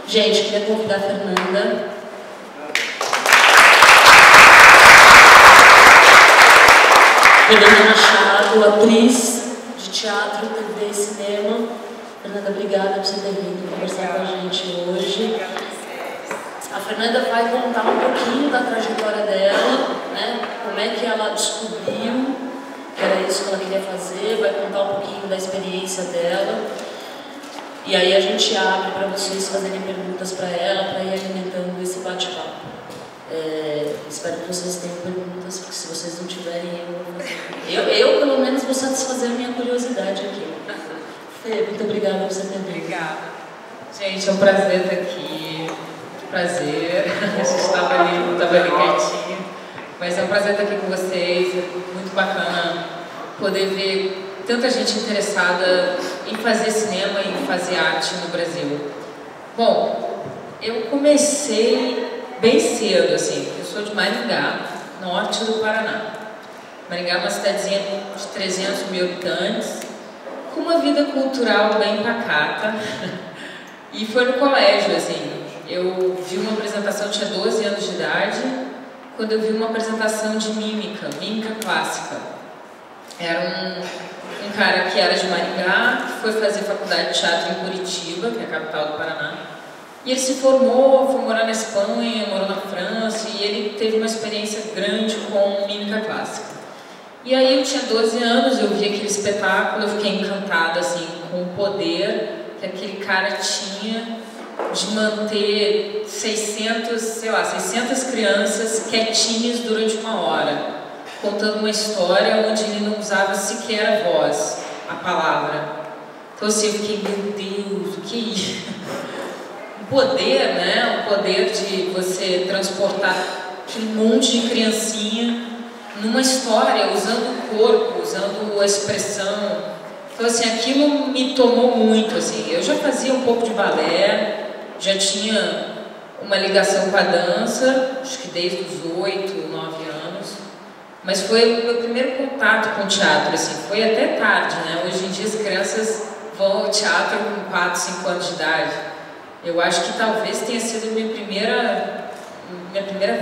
Gente, queria convidar a Fernanda. Fernanda Machado, atriz de teatro, TV e cinema. Fernanda, obrigada por você ter vindo conversar com a gente hoje. A Fernanda vai contar um pouquinho da trajetória dela, né? Como é que ela descobriu que era isso que ela queria fazer, vai contar um pouquinho da experiência dela. E aí a gente abre para vocês fazerem perguntas para ela, para ir alimentando esse bate-papo. Espero que vocês tenham perguntas, porque se vocês não tiverem, eu vou fazer. Eu pelo menos, vou satisfazer a minha curiosidade aqui. Fê, muito obrigada por você ter vindo. Obrigada. Gente, é um prazer estar aqui. Que prazer. A gente estava ali quietinho. Mas é um prazer estar aqui com vocês. É muito bacana poder ver tanta gente interessada em fazer cinema e em fazer arte no Brasil. Bom, eu comecei bem cedo, assim. Eu sou de Maringá, norte do Paraná. Maringá é uma cidadezinha de 300 mil habitantes, com uma vida cultural bem pacata. E foi no colégio, assim. Eu vi uma apresentação, tinha 12 anos de idade, quando eu vi uma apresentação de mímica clássica. Era um cara que era de Maringá, que foi fazer faculdade de teatro em Curitiba, que é a capital do Paraná. E ele se formou, foi morar na Espanha, morou na França, e ele teve uma experiência grande com mímica clássica. E aí eu tinha 12 anos, eu vi aquele espetáculo, eu fiquei encantada assim, com o poder que aquele cara tinha de manter 600 crianças quietinhas durante uma hora, contando uma história onde ele não usava sequer a voz, a palavra. Então assim, eu fiquei, meu Deus, o que é isso? O poder, né? O poder de você transportar aquele monte de criancinha numa história, usando o corpo, usando a expressão. Então assim, aquilo me tomou muito, assim. Eu já fazia um pouco de balé, já tinha uma ligação com a dança, acho que desde os 8, 9 anos. Mas foi o meu primeiro contato com o teatro, assim, foi até tarde, né? Hoje em dia as crianças vão ao teatro com 4, 5 anos de idade. Eu acho que talvez tenha sido minha primeira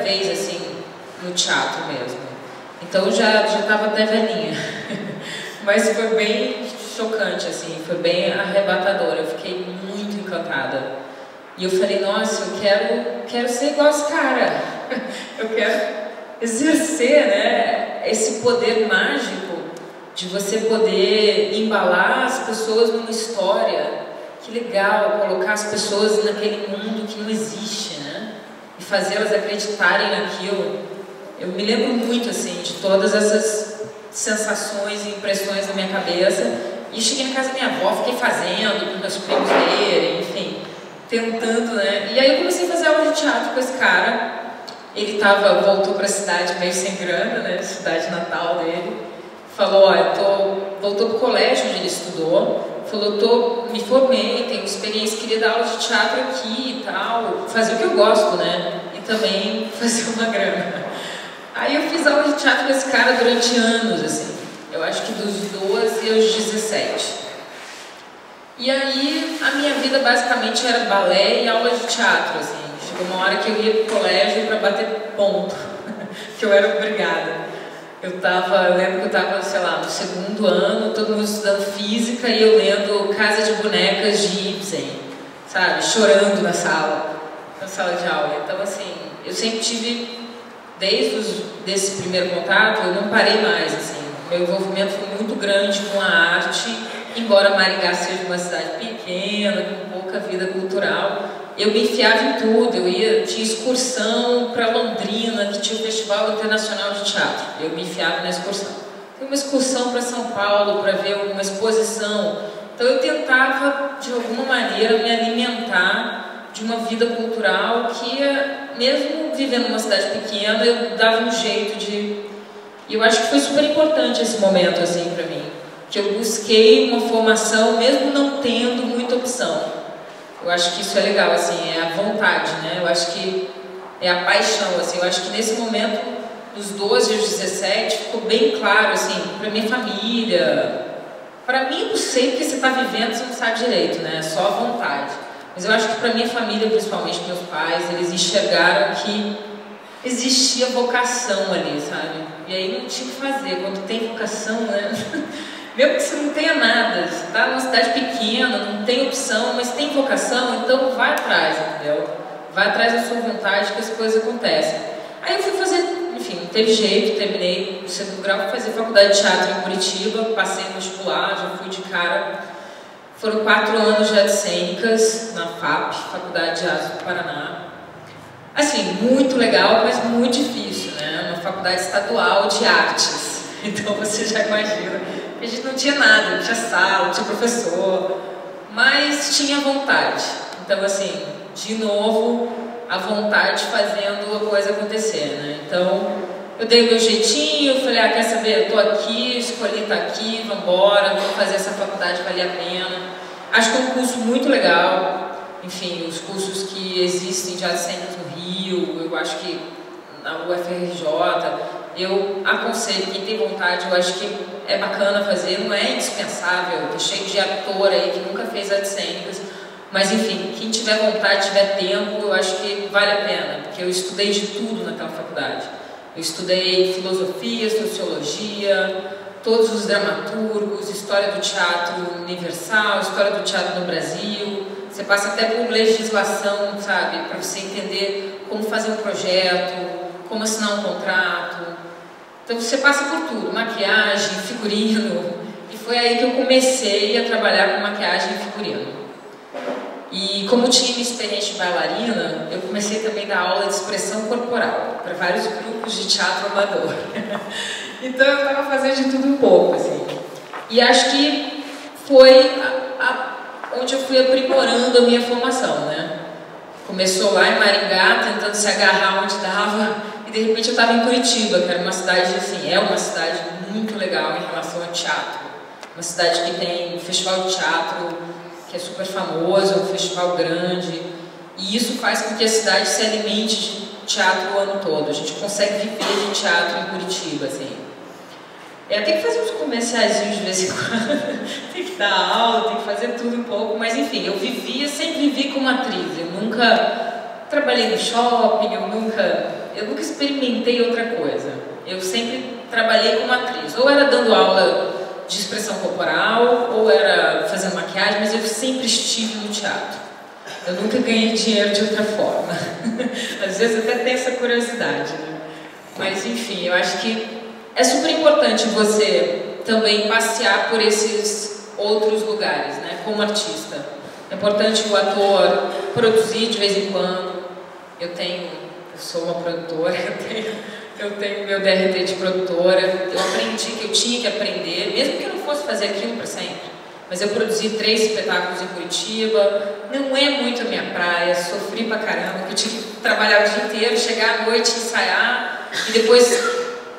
vez, assim, no teatro mesmo. Então já estava até velhinha. Mas foi bem chocante, assim, foi bem arrebatador. Eu fiquei muito encantada. E eu falei, nossa, eu quero ser igual esse cara. Eu quero exercer, né, esse poder mágico de você poder embalar as pessoas numa história. Que legal, colocar as pessoas naquele mundo que não existe, né? E fazê-las acreditarem naquilo. Eu me lembro muito, assim, de todas essas sensações e impressões na minha cabeça. E cheguei na casa da minha avó, fiquei fazendo, com meus primos verem, enfim, tentando, né? E aí eu comecei a fazer aula de teatro com esse cara. Ele voltou para a cidade meio sem grana, né? Cidade natal dele. Falou, olha, voltou para o colégio onde ele estudou. Falou, me formei, tenho experiência, queria dar aula de teatro aqui e tal, fazer o que eu gosto, né? E também fazer uma grana. Aí eu fiz aula de teatro com esse cara durante anos, assim. Eu acho que dos 12 aos 17. E aí a minha vida basicamente era balé e aula de teatro, assim. Chegou uma hora que eu ia pro colégio para bater ponto, que eu era obrigada. Eu lembro que eu estava, sei lá, no 2º ano, todo mundo estudando física e eu lendo Casa de Bonecas de Ibsen, sabe? Chorando na sala de aula. Então, assim, eu sempre tive, desse primeiro contato, eu não parei mais, assim. Meu envolvimento foi muito grande com a arte, embora Maringá seja uma cidade pequena, com pouca vida cultural. Eu me enfiava em tudo, tinha excursão para Londrina, que tinha o Festival Internacional de Teatro, eu me enfiava na excursão. Tem uma excursão para São Paulo, para ver uma exposição. Então eu tentava, de alguma maneira, me alimentar de uma vida cultural que, mesmo vivendo numa cidade pequena, eu dava um jeito de... E eu acho que foi super importante esse momento, assim, para mim. Que eu busquei uma formação, mesmo não tendo muita opção. Eu acho que isso é legal, assim, é a vontade, né? Eu acho que é a paixão, assim. Eu acho que nesse momento, dos 12 aos 17, ficou bem claro, assim, para minha família. Para mim, eu sei que você está vivendo, você não sabe direito, né? É só a vontade. Mas eu acho que para minha família, principalmente meus pais, eles enxergaram que existia vocação ali, sabe? E aí não tinha o que fazer. Quando tem vocação, né? Mesmo que você não tenha nada, você está numa cidade pequena, não tem opção, mas tem vocação, então vai atrás, entendeu? Vai atrás da sua vontade que as coisas acontecem. Aí eu fui fazer, enfim, não teve jeito, terminei o segundo grau, fui fazer faculdade de teatro em Curitiba, passei no vestibular, já fui de cara. Foram 4 anos de artes cênicas na FAP, Faculdade de Artes do Paraná. Assim, muito legal, mas muito difícil, né? Uma faculdade estadual de artes. Então você já imagina. A gente não tinha nada, não tinha sala, não tinha professor, mas tinha vontade. Então, assim, de novo, a vontade fazendo a coisa acontecer, né? Então, eu dei o meu jeitinho, falei, ah, quer saber, eu tô aqui, escolhi estar aqui, vambora, vou fazer essa faculdade, vale a pena. Acho que é um curso muito legal, enfim, os cursos que existem de artes cênicas no Rio, eu acho que na UFRJ, eu aconselho quem tem vontade, eu acho que é bacana fazer, não é indispensável, tá cheio de ator aí que nunca fez artes cênicas, mas enfim, quem tiver vontade, tiver tempo, eu acho que vale a pena, porque eu estudei de tudo naquela faculdade. Eu estudei filosofia, sociologia, todos os dramaturgos, história do teatro universal, história do teatro no Brasil. Você passa até por legislação, sabe, para você entender como fazer um projeto, como assinar um contrato. Então você passa por tudo, maquiagem, figurino, e foi aí que eu comecei a trabalhar com maquiagem e figurino. E como tinha minha experiência de bailarina, eu comecei também a dar aula de expressão corporal para vários grupos de teatro amador. Então eu estava fazendo de tudo um pouco, assim. E acho que foi onde eu fui aprimorando a minha formação, né? Começou lá em Maringá, tentando se agarrar onde dava, e de repente eu estava em Curitiba, que era uma cidade, assim, é uma cidade muito legal em relação ao teatro. Uma cidade que tem um festival de teatro que é super famoso, é um festival grande, e isso faz com que a cidade se alimente de teatro o ano todo. A gente consegue viver de teatro em Curitiba, assim. Tem que fazer uns comerciaizinhos de vez em quando, tem que dar aula, tem que fazer tudo um pouco, mas enfim, eu sempre vivi como atriz, eu nunca trabalhei no shopping, eu nunca experimentei outra coisa. Eu sempre trabalhei como atriz, ou era dando aula de expressão corporal, ou era fazendo maquiagem, mas eu sempre estive no teatro. Eu nunca ganhei dinheiro de outra forma. Às vezes até tem essa curiosidade, né? Mas enfim, eu acho que é super importante você também passear por esses outros lugares, né? Como artista. É importante o ator produzir de vez em quando. Eu sou uma produtora, eu tenho meu DRT de produtora, eu aprendi que eu tinha que aprender, mesmo que eu não fosse fazer aquilo para sempre. Mas eu produzi 3 espetáculos em Curitiba, não é muito a minha praia, sofri pra caramba, eu tinha que trabalhar o dia inteiro, chegar à noite, ensaiar, e depois,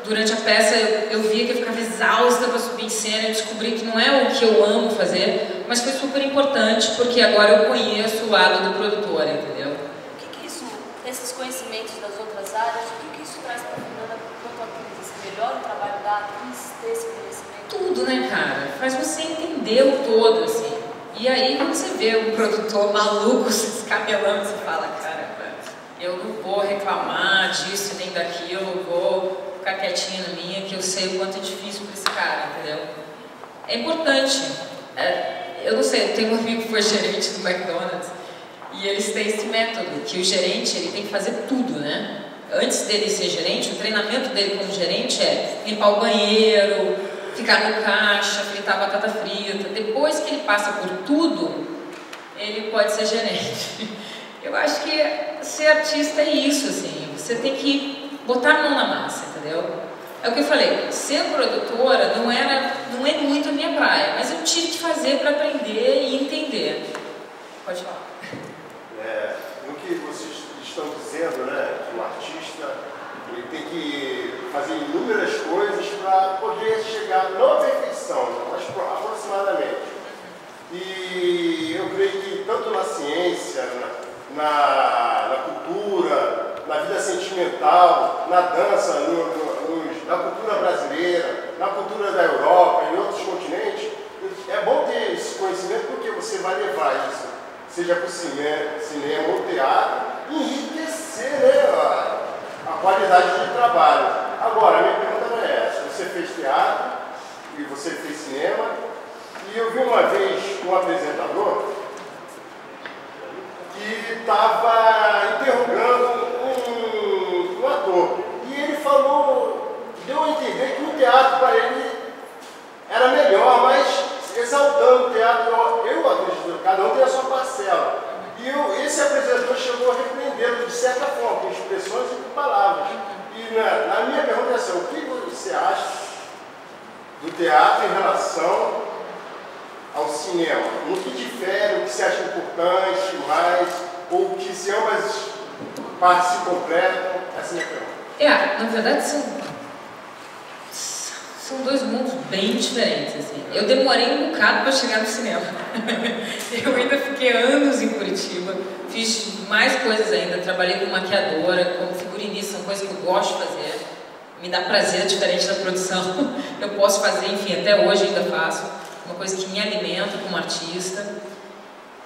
durante a peça, eu via que eu ficava exausta para subir em cena, eu descobri que não é o que eu amo fazer, mas foi super importante, porque agora eu conheço o lado do produtor, entendeu? O que isso, esses conhecimentos das outras áreas, o que isso traz para a Fernanda quanto atriz? Melhora o trabalho da atriz, ter esse conhecimento? Tudo, né, cara? Faz você entender o todo, assim. E aí, quando você vê um produtor maluco se descabelando, você fala, caramba, eu não vou reclamar disso nem daquilo, vou ficar quietinha na minha, que eu sei o quanto é difícil para esse cara, entendeu? É importante. Eu não sei, eu tenho um amigo que foi gerente do McDonald's, e eles têm esse método, que o gerente ele tem que fazer tudo, né? Antes dele ser gerente, o treinamento dele como gerente é limpar o banheiro, ficar no caixa, fritar batata frita. Depois que ele passa por tudo, ele pode ser gerente. Eu acho que ser artista é isso, assim. Você tem que botar a mão na massa, entendeu? É o que eu falei, ser produtora não é muito a minha praia, mas eu tive que fazer para aprender e entender. Pode falar. No que vocês estão dizendo, né, que o artista ele tem que fazer inúmeras coisas para poder chegar, não à perfeição, mas aproximadamente. E eu creio que tanto na ciência, na cultura, na vida sentimental, na dança, na cultura brasileira, na cultura da Europa e outros continentes, é bom ter esse conhecimento porque você vai levar isso seja para o cinema ou teatro, enriquecer, né, a qualidade de trabalho. Agora, a minha pergunta não é essa. Você fez teatro e você fez cinema, e eu vi uma vez um apresentador que estava interrogando um ator, e ele falou, deu a entender que o teatro para ele era melhor, mas exaltando o teatro, eu acredito, cada um tem a sua parcela. E esse apresentador chegou a repreendê-lo de certa forma, com expressões e com palavras. E na minha pergunta é assim, o que você acha do teatro em relação ao cinema? No que difere, o que você acha importante, mais, ou que se ambas partes se completam? Essa é a minha pergunta. Na verdade são dois mundos bem diferentes, assim. Eu demorei um bocado para chegar no cinema. Eu ainda fiquei anos em Curitiba, fiz mais coisas ainda, trabalhei como maquiadora, como figurinista, são coisas que eu gosto de fazer, me dá prazer diferente da produção. Eu posso fazer, enfim, até hoje ainda faço, uma coisa que me alimenta como artista.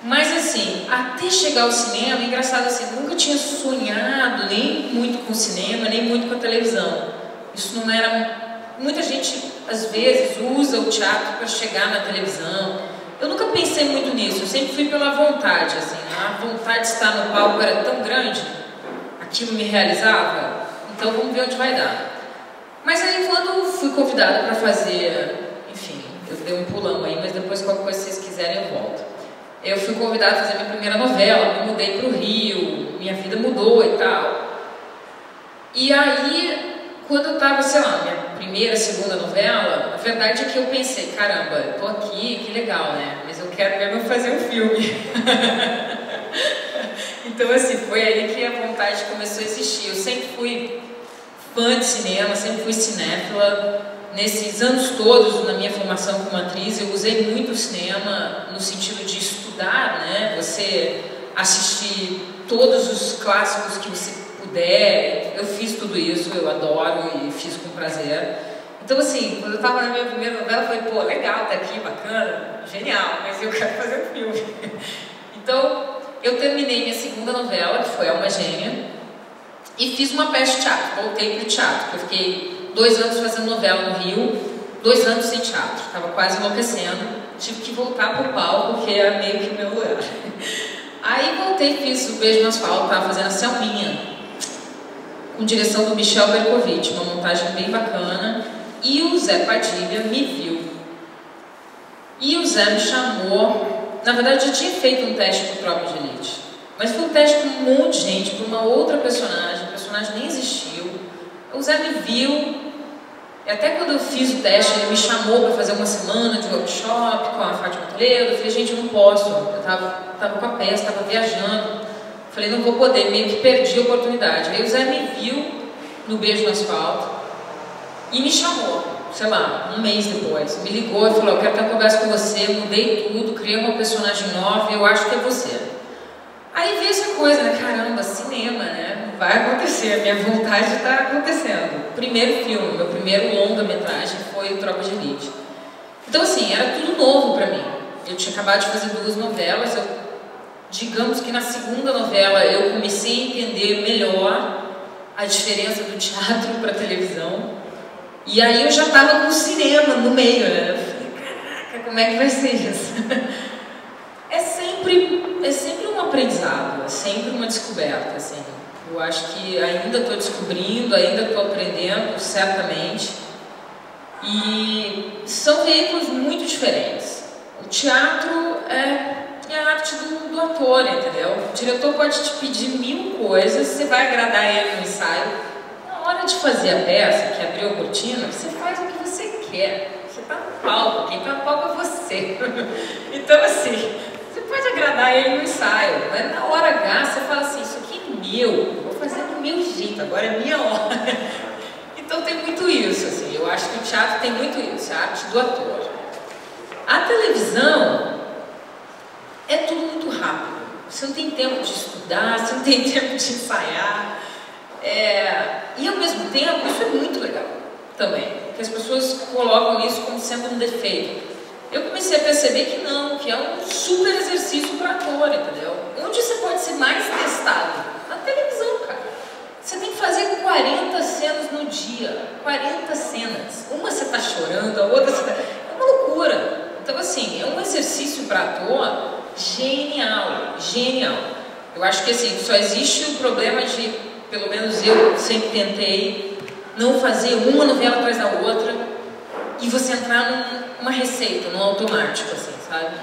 Mas assim, até chegar ao cinema, engraçado assim, nunca tinha sonhado nem muito com o cinema, nem muito com a televisão. Isso não era... Muita gente, às vezes, usa o teatro para chegar na televisão. Eu nunca pensei muito nisso, eu sempre fui pela vontade, assim. A vontade de estar no palco era tão grande, aquilo me realizava, então vamos ver onde vai dar. Mas aí, quando fui convidada para fazer, enfim, eu dei um pulão aí, mas depois, qualquer coisa que vocês quiserem, eu volto. Eu fui convidada a fazer minha primeira novela, me mudei para o Rio, minha vida mudou e tal. E aí... Quando eu estava, sei lá, minha primeira, segunda novela, a verdade é que eu pensei, caramba, eu tô aqui, que legal, né? Mas eu quero mesmo fazer um filme. Então, assim, foi aí que a vontade começou a existir. Eu sempre fui fã de cinema, sempre fui cinéfila. Nesses anos todos, na minha formação como atriz, eu usei muito o cinema no sentido de estudar, né? Você assistir todos os clássicos que você puder, eu fiz tudo isso, eu adoro e fiz com prazer. Então, assim, quando eu estava na minha primeira novela, eu falei, pô, legal, tá aqui, bacana, genial, mas eu quero fazer um filme. Então, eu terminei minha segunda novela, que foi Alma Gêmea, e fiz uma peça de teatro, voltei para o teatro, eu fiquei 2 anos fazendo novela no Rio, 2 anos sem teatro, estava quase enlouquecendo, tive que voltar para o palco, porque era meio que meu lugar. Aí voltei, fiz o Beijo no Asfalto, estava fazendo a Selminha, com direção do Michel Bercovitch, uma montagem bem bacana, e o Zé Padilha me viu. E o Zé me chamou, na verdade eu tinha feito um teste para o Tropa de Elite, mas foi um teste com um monte de gente, para uma outra personagem, o personagem nem existiu. O Zé me viu, e até quando eu fiz o teste, ele me chamou para fazer uma semana de workshop com a Fátima Toledo. Eu falei, gente, eu não posso, eu estava com a peça, estava viajando. Falei, não vou poder, meio que perdi a oportunidade. Aí o Zé me viu no Beijo no Asfalto e me chamou, sei lá, um mês depois. Me ligou e falou, eu quero ter uma conversa com você, mudei tudo, criei uma personagem nova e eu acho que é você. Aí veio essa coisa, né? Caramba, cinema, né? Vai acontecer, a minha vontade está acontecendo. Primeiro filme, meu primeiro longa-metragem foi o Tropa de Elite. Então, assim, era tudo novo para mim. Eu tinha acabado de fazer 2 novelas, digamos que na segunda novela eu comecei a entender melhor a diferença do teatro para a televisão. E aí eu já estava com o cinema no meio, né? Eu falei, caraca, como é que vai ser isso? É sempre um aprendizado, é sempre uma descoberta, assim. Eu acho que ainda estou descobrindo, ainda estou aprendendo, certamente. E são veículos muito diferentes. O teatro é a arte do ator, entendeu? O diretor pode te pedir 1000 coisas, você vai agradar ele no ensaio. Na hora de fazer a peça, que abriu a cortina, você faz o que você quer. Você está no palco, quem está no palco é você. Então, assim, você pode agradar ele no ensaio, mas na hora H você fala assim, isso aqui é meu, vou fazer do meu jeito, agora é minha hora. Então tem muito isso, assim, eu acho que o teatro tem muito isso, a arte do ator. A televisão é tudo muito rápido, você não tem tempo de estudar, você não tem tempo de ensaiar, e ao mesmo tempo isso é muito legal também, porque as pessoas colocam isso como sendo um defeito. eu comecei a perceber que não, que é um super exercício para ator, entendeu? Onde você pode ser mais testado? Na televisão, cara. Você tem que fazer 40 cenas no dia, 40 cenas. Uma você tá chorando, a outra você tá... É uma loucura. Então, assim, é um exercício para ator genial, genial. Eu acho que, assim, só existe o problema de, pelo menos eu sempre tentei, não fazer uma novela atrás da outra e você entrar numa receita, num automático, assim, sabe?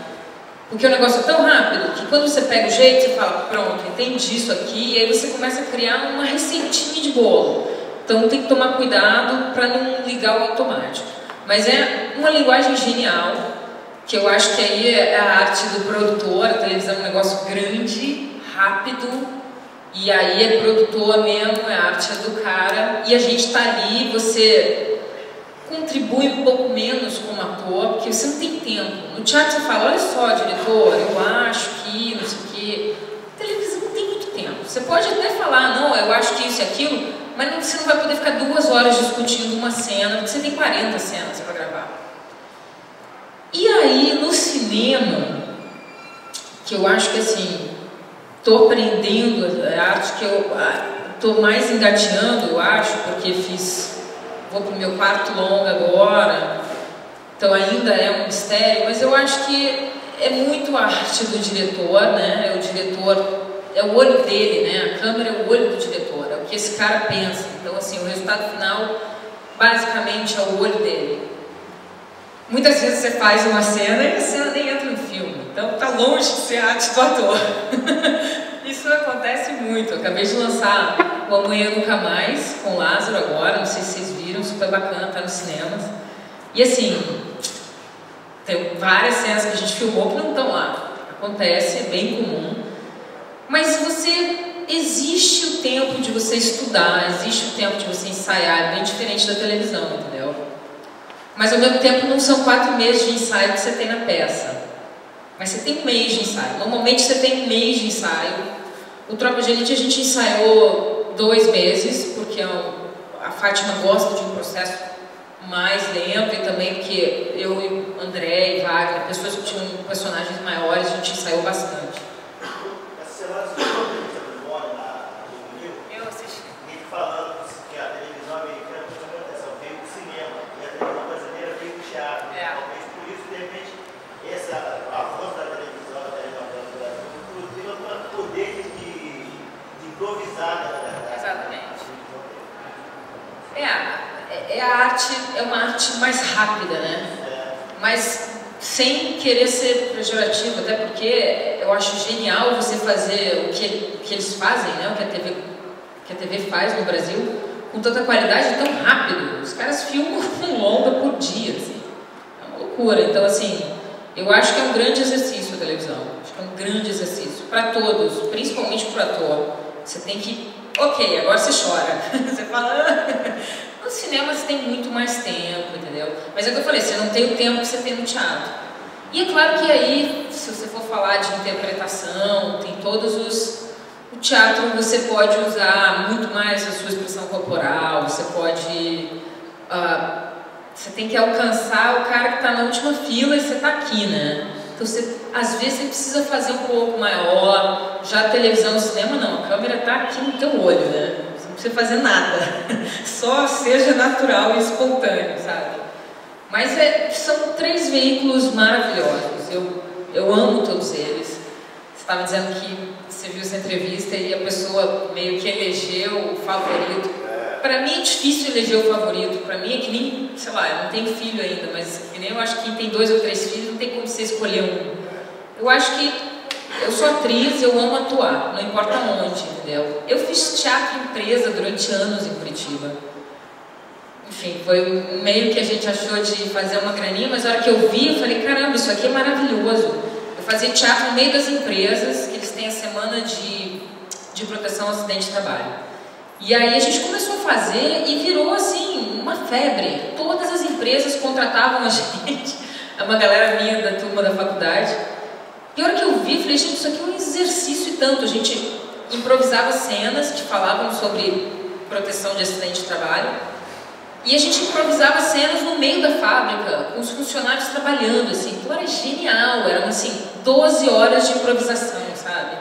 Porque o negócio é tão rápido que quando você pega o jeito, você fala, pronto, entendi isso aqui, e aí você começa a criar uma receitinha de bolo. Então tem que tomar cuidado para não ligar o automático. Mas é uma linguagem genial, que eu acho que aí é a arte do produtor. A televisão é um negócio grande, rápido, e aí é produtor mesmo, é a arte do cara, e a gente tá ali, você contribui um pouco menos como ator, porque você não tem tempo. No teatro você fala, olha só, diretor, eu acho que, não sei o quê. Na televisão não tem muito tempo. Você pode até falar, não, eu acho que isso e aquilo, mas não, você não vai poder ficar 2 horas discutindo uma cena, porque você tem 40 cenas para gravar. E aí, no cinema, que eu acho que assim, estou aprendendo a arte, que eu estou mais engateando, eu acho, porque vou para o meu 4º longa agora, então ainda é um mistério, mas eu acho que é muito a arte do diretor, né? O diretor, é o olho dele, né? A câmera é o olho do diretor, é o que esse cara pensa. Então, assim, o resultado final, basicamente, é o olho dele. Muitas vezes você faz uma cena e a cena nem entra no filme, então tá longe de ser a arte do ator. Isso acontece muito. Eu acabei de lançar o Amanhã Nunca Mais com o Lázaro agora, não sei se vocês viram, super bacana, tá nos cinemas. E assim, tem várias cenas que a gente filmou que não estão lá. Acontece, é bem comum. Mas existe o tempo de você estudar, existe o tempo de você ensaiar, é bem diferente da televisão, entendeu? Mas ao mesmo tempo não são 4 meses de ensaio que você tem na peça. Mas você tem 1 mês de ensaio. Normalmente você tem 1 mês de ensaio. O Tropa de Elite a gente ensaiou 2 meses, porque a Fátima gosta de um processo mais lento, e também porque eu e André e Wagner, pessoas que tinham personagens maiores, a gente ensaiou bastante. Essa semana você viu a entrevista do Bono no Rio? Eu assisti. Ele falando que a televisão americana chamou a atenção, veio do cinema, e a televisão brasileira veio do teatro. Talvez por isso, de repente, esse avanço da televisão, da telenovela do Brasil, tem o poder de improvisar, na verdade. Exatamente. É uma arte mais rápida, né? Mas sem querer ser pejorativo, até porque eu acho genial você fazer o que eles fazem, né? O que a TV faz no Brasil, com tanta qualidade e tão rápido. Os caras filmam um longa por dia, assim. É uma loucura. Então, assim, eu acho que é um grande exercício a televisão. Acho que é um grande exercício para todos, principalmente para o ator. Você tem que... Ok, agora você chora. Você fala... No cinema você tem muito mais tempo, entendeu? Mas é o que eu falei, você não tem o tempo que você tem no teatro. E é claro que aí, se você for falar de interpretação, tem todos os... O teatro você pode usar muito mais a sua expressão corporal, você pode... você tem que alcançar o cara que está na última fila e você está aqui, né? Então, às vezes, você precisa fazer um pouco maior. Já a televisão, o cinema, não. A câmera está aqui no teu olho, né? Você não precisa fazer nada. Só seja natural e espontâneo, sabe? Mas são 3 veículos maravilhosos. Eu amo todos eles. Você estava dizendo que você viu essa entrevista e a pessoa meio que elegeu o favorito. Para mim é difícil eleger o favorito. Para mim é que nem, sei lá, eu não tenho filho ainda, mas que nem eu acho que quem tem 2 ou 3 filhos não tem como você escolher um. Eu acho que eu sou atriz, eu amo atuar, não importa onde, entendeu? Eu fiz teatro empresa durante anos em Curitiba. Enfim, foi um meio que a gente achou de fazer uma graninha, mas na hora que eu vi, eu falei, caramba, isso aqui é maravilhoso. Eu fazia teatro no meio das empresas, que eles têm a semana de proteção ao acidente de trabalho. E aí a gente começou a fazer e virou assim, uma febre. Todas as empresas contratavam a gente, uma galera minha da turma da faculdade. E a hora que eu vi, falei, gente, isso aqui é um exercício e tanto. A gente improvisava cenas que falavam sobre proteção de acidente de trabalho. E a gente improvisava cenas no meio da fábrica, com os funcionários trabalhando, assim. Então era genial, eram assim, 12 horas de improvisação, sabe?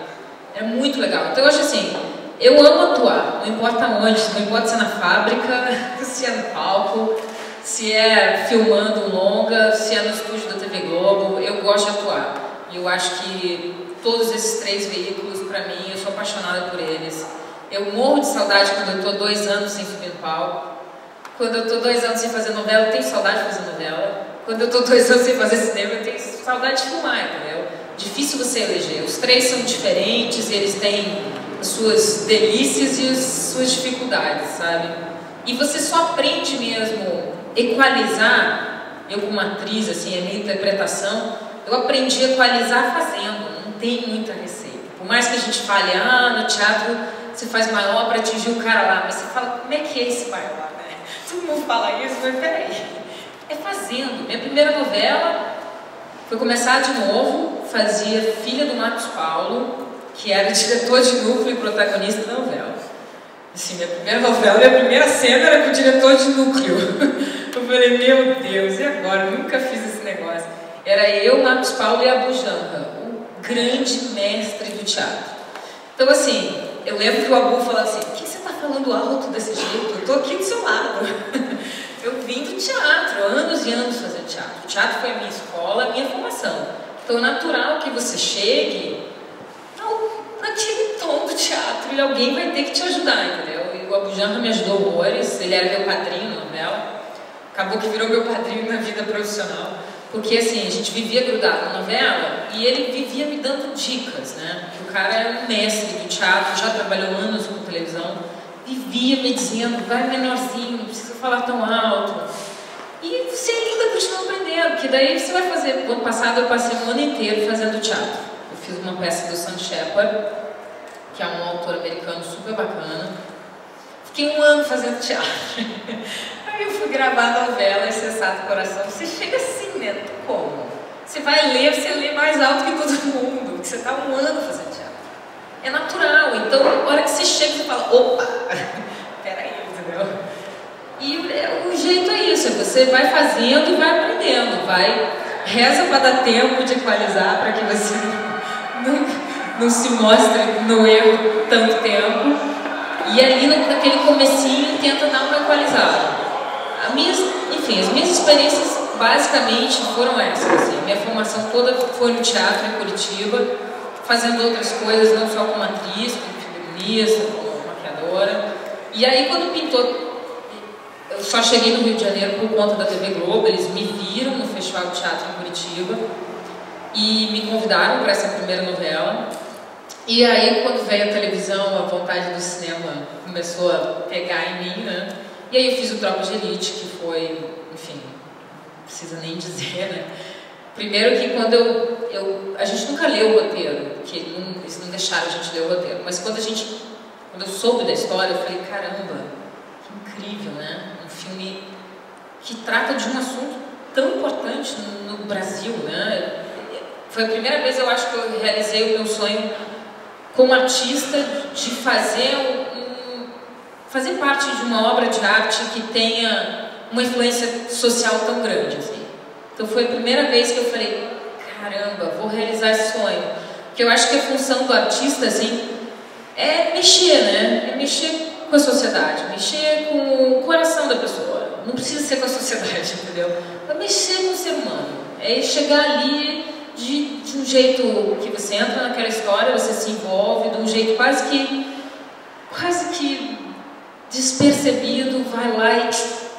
Era muito legal. Então eu acho assim, eu amo atuar, não importa onde, não importa se é na fábrica, se é no palco, se é filmando um longa, se é no estúdio da TV Globo, eu gosto de atuar. E eu acho que todos esses 3 veículos, para mim, eu sou apaixonada por eles. Eu morro de saudade quando eu estou 2 anos sem subir no palco. Quando eu estou 2 anos sem fazer novela, eu tenho saudade de fazer novela. Quando eu estou 2 anos sem fazer cinema, eu tenho saudade de filmar, entendeu? Difícil você eleger. Os 3 são diferentes, eles têm as suas delícias e as suas dificuldades, sabe? E você só aprende mesmo equalizar. Eu como atriz, assim, a minha interpretação, eu aprendi a equalizar fazendo. Não tem muita receita. Por mais que a gente fale, no teatro você faz maior para atingir o cara lá, mas você fala, como é que é esse maior, né? Todo mundo fala isso, mas peraí. É fazendo. Minha primeira novela foi começar de novo, fazia filha do Marcos Paulo, que era diretor de núcleo e protagonista da novela. Assim, minha primeira novela, minha primeira cena era com o diretor de núcleo. Eu falei, meu Deus, e agora? Eu nunca fiz esse negócio. Era eu, Marcos Paulo e Abu Janra, o grande mestre do teatro. Então, assim, eu lembro que o Abu falava assim, por que você está falando alto desse jeito? Eu estou aqui do seu lado. Eu vim do teatro, anos e anos fazendo teatro. O teatro foi a minha escola, a minha formação. Então, é natural que você chegue naquele tom do teatro e alguém vai ter que te ajudar, entendeu? E o Abu Janra me ajudou horrores, ele era meu padrinho na novela. Acabou que virou meu padrinho na vida profissional. Porque, assim, a gente vivia grudado na novela e ele vivia me dando dicas, né? O cara era um mestre do teatro, já trabalhou anos com televisão, vivia me dizendo, vai menorzinho, não precisa falar tão alto. E você ainda continua aprendendo, porque daí você vai fazer... O ano passado eu passei um ano inteiro fazendo teatro. Eu fiz uma peça do Sam Shepard, que é um autor americano super bacana. Fiquei um ano fazendo teatro. Aí eu fui gravar a novela Insensato Coração. Você chega assim, né? Como? Você vai ler, você lê mais alto que todo mundo, porque você está um ano fazendo teatro. É natural. Então, na hora que você chega, você fala, opa, peraí, entendeu? E o jeito é isso, você vai fazendo e vai aprendendo, reza para dar tempo de equalizar, para que você não se mostre no erro tanto tempo. E ali naquele comecinho tenta dar uma equalizada. Enfim, as minhas experiências basicamente foram essas. Assim. Minha formação toda foi no teatro em Curitiba, fazendo outras coisas, não só como atriz, como figurinista, como maquiadora. E aí quando pintou, eu só cheguei no Rio de Janeiro por conta da TV Globo, eles me viram no Festival de Teatro em Curitiba e me convidaram para essa primeira novela. E aí, quando veio a televisão, a vontade do cinema começou a pegar em mim, né? E aí eu fiz o Tropa de Elite, que foi, enfim, não precisa nem dizer, né? Primeiro que quando a gente nunca leu o roteiro, porque eles não deixaram a gente ler o roteiro, mas quando eu soube da história, eu falei, caramba, que incrível, né? Um filme que trata de um assunto tão importante no Brasil, né? Foi a primeira vez, eu acho, que eu realizei o meu sonho como artista de fazer parte de uma obra de arte que tenha uma influência social tão grande, assim. Então foi a primeira vez que eu falei, caramba, vou realizar esse sonho. Porque eu acho que a função do artista, assim, é mexer, né? É mexer com a sociedade, mexer com o coração da pessoa. Não precisa ser com a sociedade, entendeu? É mexer com o ser humano. É chegar ali de um jeito que você entra naquela história, você se envolve, de um jeito quase que despercebido, vai lá e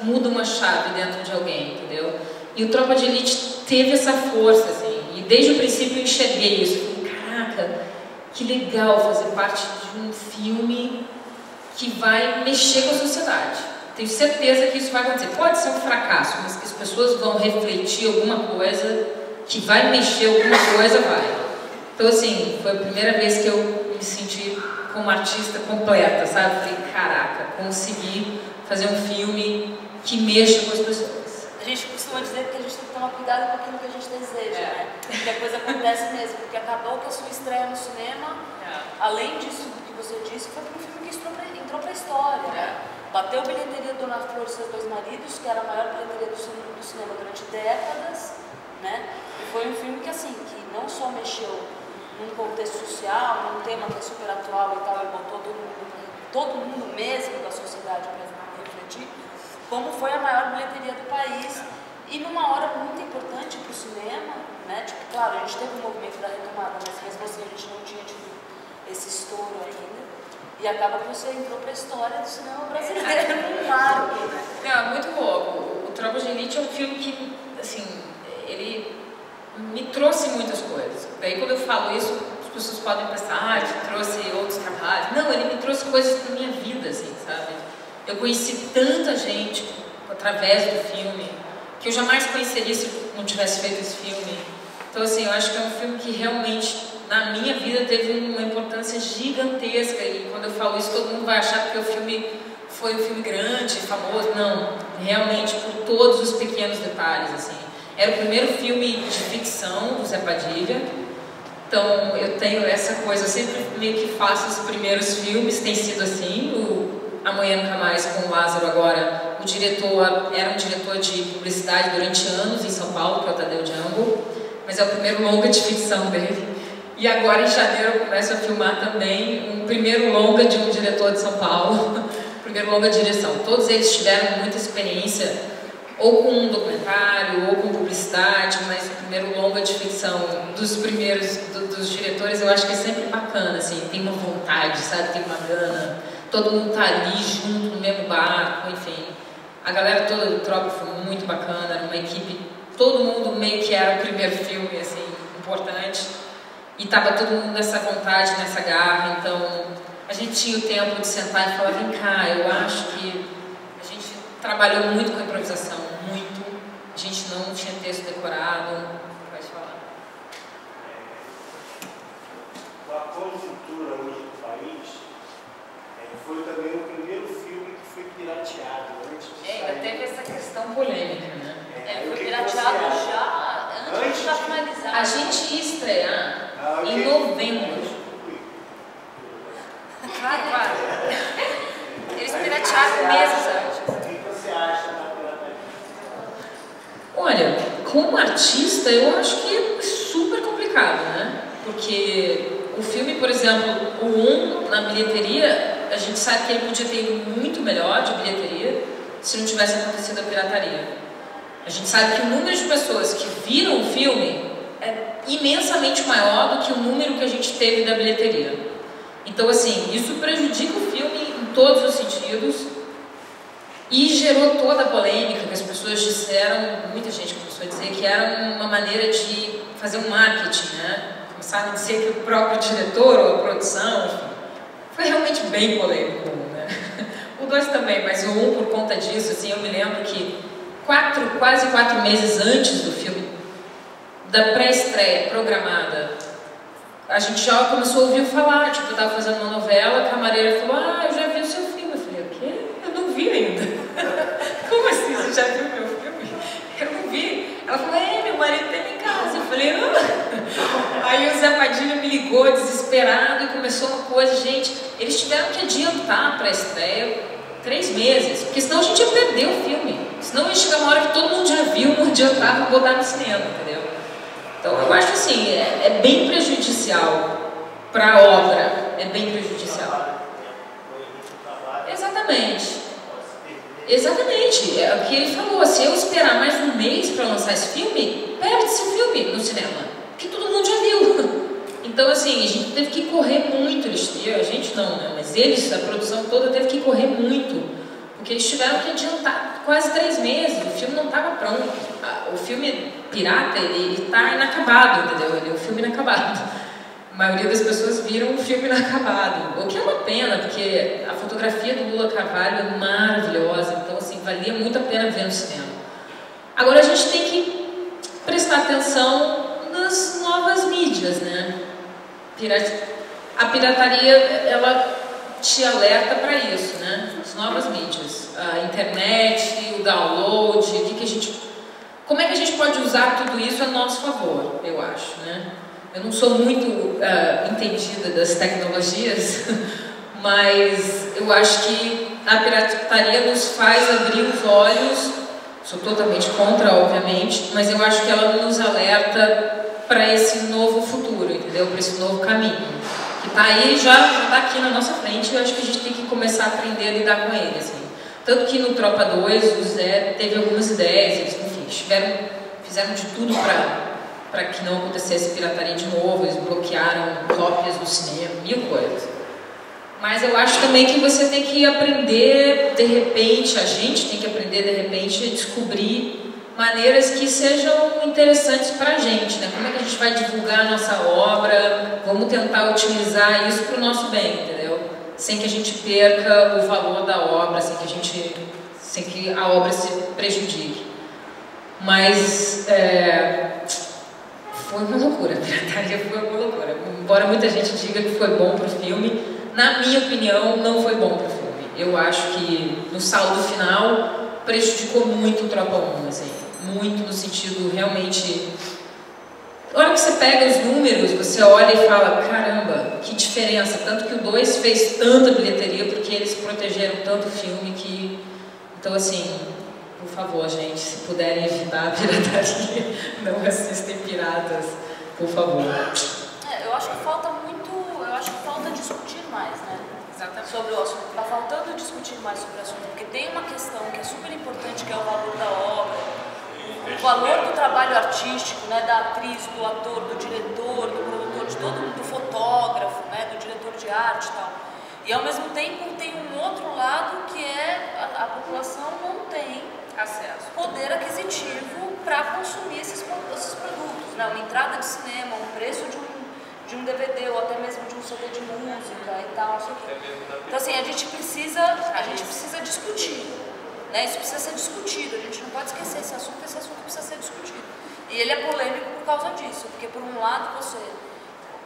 muda uma chave dentro de alguém, entendeu? E o Tropa de Elite teve essa força, assim, e desde o princípio eu enxerguei isso. Falei, caraca, que legal fazer parte de um filme que vai mexer com a sociedade. Tenho certeza que isso vai acontecer. Pode ser um fracasso, mas que as pessoas vão refletir alguma coisa, que vai mexer alguma coisa, vai. Então, assim, foi a primeira vez que eu me senti como artista completa, sabe? Falei, caraca, consegui fazer um filme que mexa com as pessoas. A gente costuma dizer que a gente tem que tomar cuidado com aquilo que a gente deseja, né? Porque a coisa acontece mesmo, porque acabou que a sua estreia no cinema, além disso que você disse, foi um filme que entrou pra história, né? Bateu bilheteria do Na Flor dos Seus Dois Maridos, que era a maior bilheteria do cinema durante décadas, né? E foi um filme que, assim, que não só mexeu num contexto social, num tema que é super atual e tal, e botou todo mundo mesmo da sociedade para refletir, como foi a maior bilheteria do país, e numa hora muito importante para o cinema, né? Tipo, claro, a gente teve um movimento da retomada, mas mesmo assim a gente não tinha tido esse estouro ainda, e acaba que você entrou para a história do cinema brasileiro, num marco, né? Não, muito louco. O Tropa de Elite é um filme que, assim, ele me trouxe muitas coisas. Daí quando eu falo isso, as pessoas podem pensar, te trouxe outros trabalhos. Não, ele me trouxe coisas para minha vida, assim, sabe? Eu conheci tanta gente através do filme, que eu jamais conheceria se eu não tivesse feito esse filme. Então, assim, eu acho que é um filme que realmente, na minha vida, teve uma importância gigantesca. E quando eu falo isso, todo mundo vai achar que o filme foi um filme grande, famoso. Não, realmente por todos os pequenos detalhes, assim. Era o primeiro filme de ficção do Zé Padilha. Então, eu tenho essa coisa, eu sempre meio que faço os primeiros filmes, tem sido assim. O Amanhã Nunca Mais, com o Lázaro agora, o diretor era um diretor de publicidade durante anos em São Paulo, que é o Tadeu Django, mas é o primeiro longa de ficção dele. E agora, em janeiro, eu começo a filmar também um primeiro longa de um diretor de São Paulo, primeiro longa de direção. Todos eles tiveram muita experiência, ou com um documentário, ou com publicidade, mas o primeiro longa de ficção dos primeiros, dos diretores, eu acho que é sempre bacana, assim, tem uma vontade, sabe, tem uma gana, todo mundo tá ali junto no mesmo barco, enfim. A galera toda do Tropa foi muito bacana, era uma equipe, todo mundo meio que era o primeiro filme, assim, importante, e tava todo mundo nessa vontade, nessa garra, então a gente tinha o tempo de sentar e falar, vem cá, eu acho que a gente trabalhou muito com a improvisação, muito, a gente não tinha texto decorado, pode falar. A conjuntura hoje do país foi também o primeiro filme que foi pirateado antes de sair. Ainda teve essa questão polêmica, né? Foi pirateado já antes de finalizar. A gente ia estrear em novembro. Claro. Eles piratearam meses antes. O que você acha da pirataria? Olha, como artista, eu acho que é super complicado, né? Porque o filme, por exemplo, o 1 na bilheteria, a gente sabe que ele podia ter ido muito melhor de bilheteria se não tivesse acontecido a pirataria. A gente sabe que o número de pessoas que viram o filme é imensamente maior do que o número que a gente teve da bilheteria. Então, assim, isso prejudica o filme em todos os sentidos e gerou toda a polêmica que as pessoas disseram, muita gente começou a dizer que era uma maneira de fazer um marketing, né? Começaram a dizer que o próprio diretor ou a produção, enfim, foi realmente bem polêmico, né? O 2 também, mas o 1 por conta disso, assim, eu me lembro que quase 4 meses antes do filme, da pré-estreia programada, a gente já começou a ouvir falar, tipo, eu tava fazendo uma novela, a camareira falou, eu já vi o seu filme. Eu falei, o quê? Eu não vi ainda. Como assim, você já viu o meu filme? Eu não vi. Ela falou, meu marido tem em casa. Eu falei, Aí o Zé Padilha me ligou desesperado e começou uma coisa, gente, eles tiveram que adiantar para a estreia 3 meses, porque senão a gente ia perder o filme. Senão ia chegar uma hora que todo mundo já viu, não adiantava botar no cinema, entendeu? Então eu acho assim, é bem prejudicial para a obra, é bem prejudicial. Exatamente, é o que ele falou, se eu esperar mais um mês para lançar esse filme, perde-se o filme no cinema, que todo mundo já viu. Então assim, a gente teve que correr muito, a gente não, né? Mas eles, a produção toda teve que correr muito, porque eles tiveram que adiantar quase 3 meses, o filme não estava pronto. O filme pirata, ele está inacabado, entendeu? Ele é um filme inacabado. A maioria das pessoas viram o filme inacabado, o que é uma pena, porque a fotografia do Lula Carvalho é maravilhosa, então assim, valia muito a pena ver no cinema. Agora a gente tem que prestar atenção nas novas mídias, né? A pirataria, ela te alerta para isso, né? As novas mídias, a internet, o download, como é que a gente pode usar tudo isso a nosso favor, eu acho, né? Eu não sou muito entendida das tecnologias, mas eu acho que a pirataria nos faz abrir os olhos, sou totalmente contra, obviamente, mas eu acho que ela nos alerta para esse novo futuro, entendeu? Para esse novo caminho, que está aí, já está aqui na nossa frente, e eu acho que a gente tem que começar a aprender a lidar com ele, assim. Tanto que no Tropa 2, o Zé teve algumas ideias, eles, enfim, fizeram de tudo para que não acontecesse pirataria de novo, eles bloquearam cópias do cinema, mil coisas. Mas eu acho também que você tem que aprender, de repente, a gente tem que aprender, de repente, a descobrir maneiras que sejam interessantes para a gente, né? Como é que a gente vai divulgar a nossa obra, vamos tentar utilizar isso para o nosso bem, entendeu? Sem que a gente perca o valor da obra, sem que a obra se prejudique. Mas foi uma loucura, a pirataria foi uma loucura. Embora muita gente diga que foi bom para o filme, na minha opinião, não foi bom para o filme. Eu acho que no saldo final prejudicou muito o Tropa 1, assim, muito no sentido realmente. Na hora que você pega os números, você olha e fala, caramba, que diferença. Tanto que o 2 fez tanta bilheteria porque eles protegeram tanto o filme que. Então, assim, por favor, gente, se puderem evitar a pirataria, não assistem piratas, por favor. Eu acho que falta muito, eu acho que falta discutir mais, né? Exatamente. Sobre o assunto. Está faltando discutir mais sobre o assunto, porque tem uma questão que é super importante, que é o valor da obra, o valor do trabalho artístico, né? Da atriz, do ator, do diretor, do produtor, de todo mundo, do fotógrafo, né? Do diretor de arte e tal. E ao mesmo tempo tem um outro lado que é a população não tem Acesso. poder aquisitivo para consumir esses produtos, né? Uma entrada de cinema, um preço de um DVD ou até mesmo de um CD de música e tal, não sei o quê. Então assim, a gente precisa discutir, né? Isso precisa ser discutido, a gente não pode esquecer esse assunto precisa ser discutido. E ele é polêmico por causa disso, porque por um lado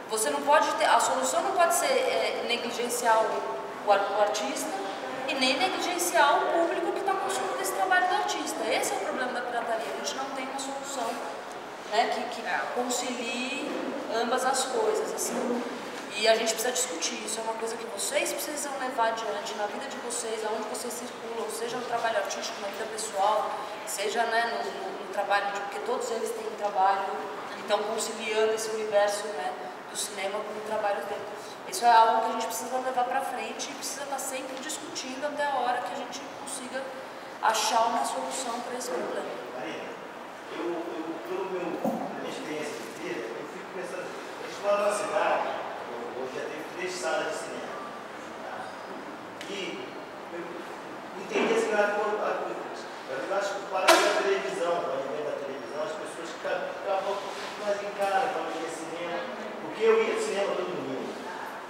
você não pode ter, a solução não pode ser negligenciar o artista e nem negligenciar o público que está consumindo esse trabalho do artista. Esse é o problema da pirataria, a gente não tem uma solução, né, que concilie ambas as coisas, assim. E a gente precisa discutir, isso é uma coisa que vocês precisam levar adiante na vida de vocês, aonde vocês circulam, seja no trabalho artístico, na vida pessoal, seja, né, no trabalho, porque todos eles têm trabalho, então conciliando esse universo, né, do cinema com o trabalho dele. Isso é algo que a gente precisa levar para frente e precisa estar sempre discutindo até a hora que a gente consiga achar uma solução para esse problema. Marina, pela minha experiência de vida, eu fico pensando, a gente mora numa cidade, hoje já tem 3 salas de cinema. Tá? E eu entendi assim, eu acho que para a televisão, para o evento da televisão, as pessoas ficavam um pouco mais em casa para ver cinema, porque eu ia ao cinema todo domingo,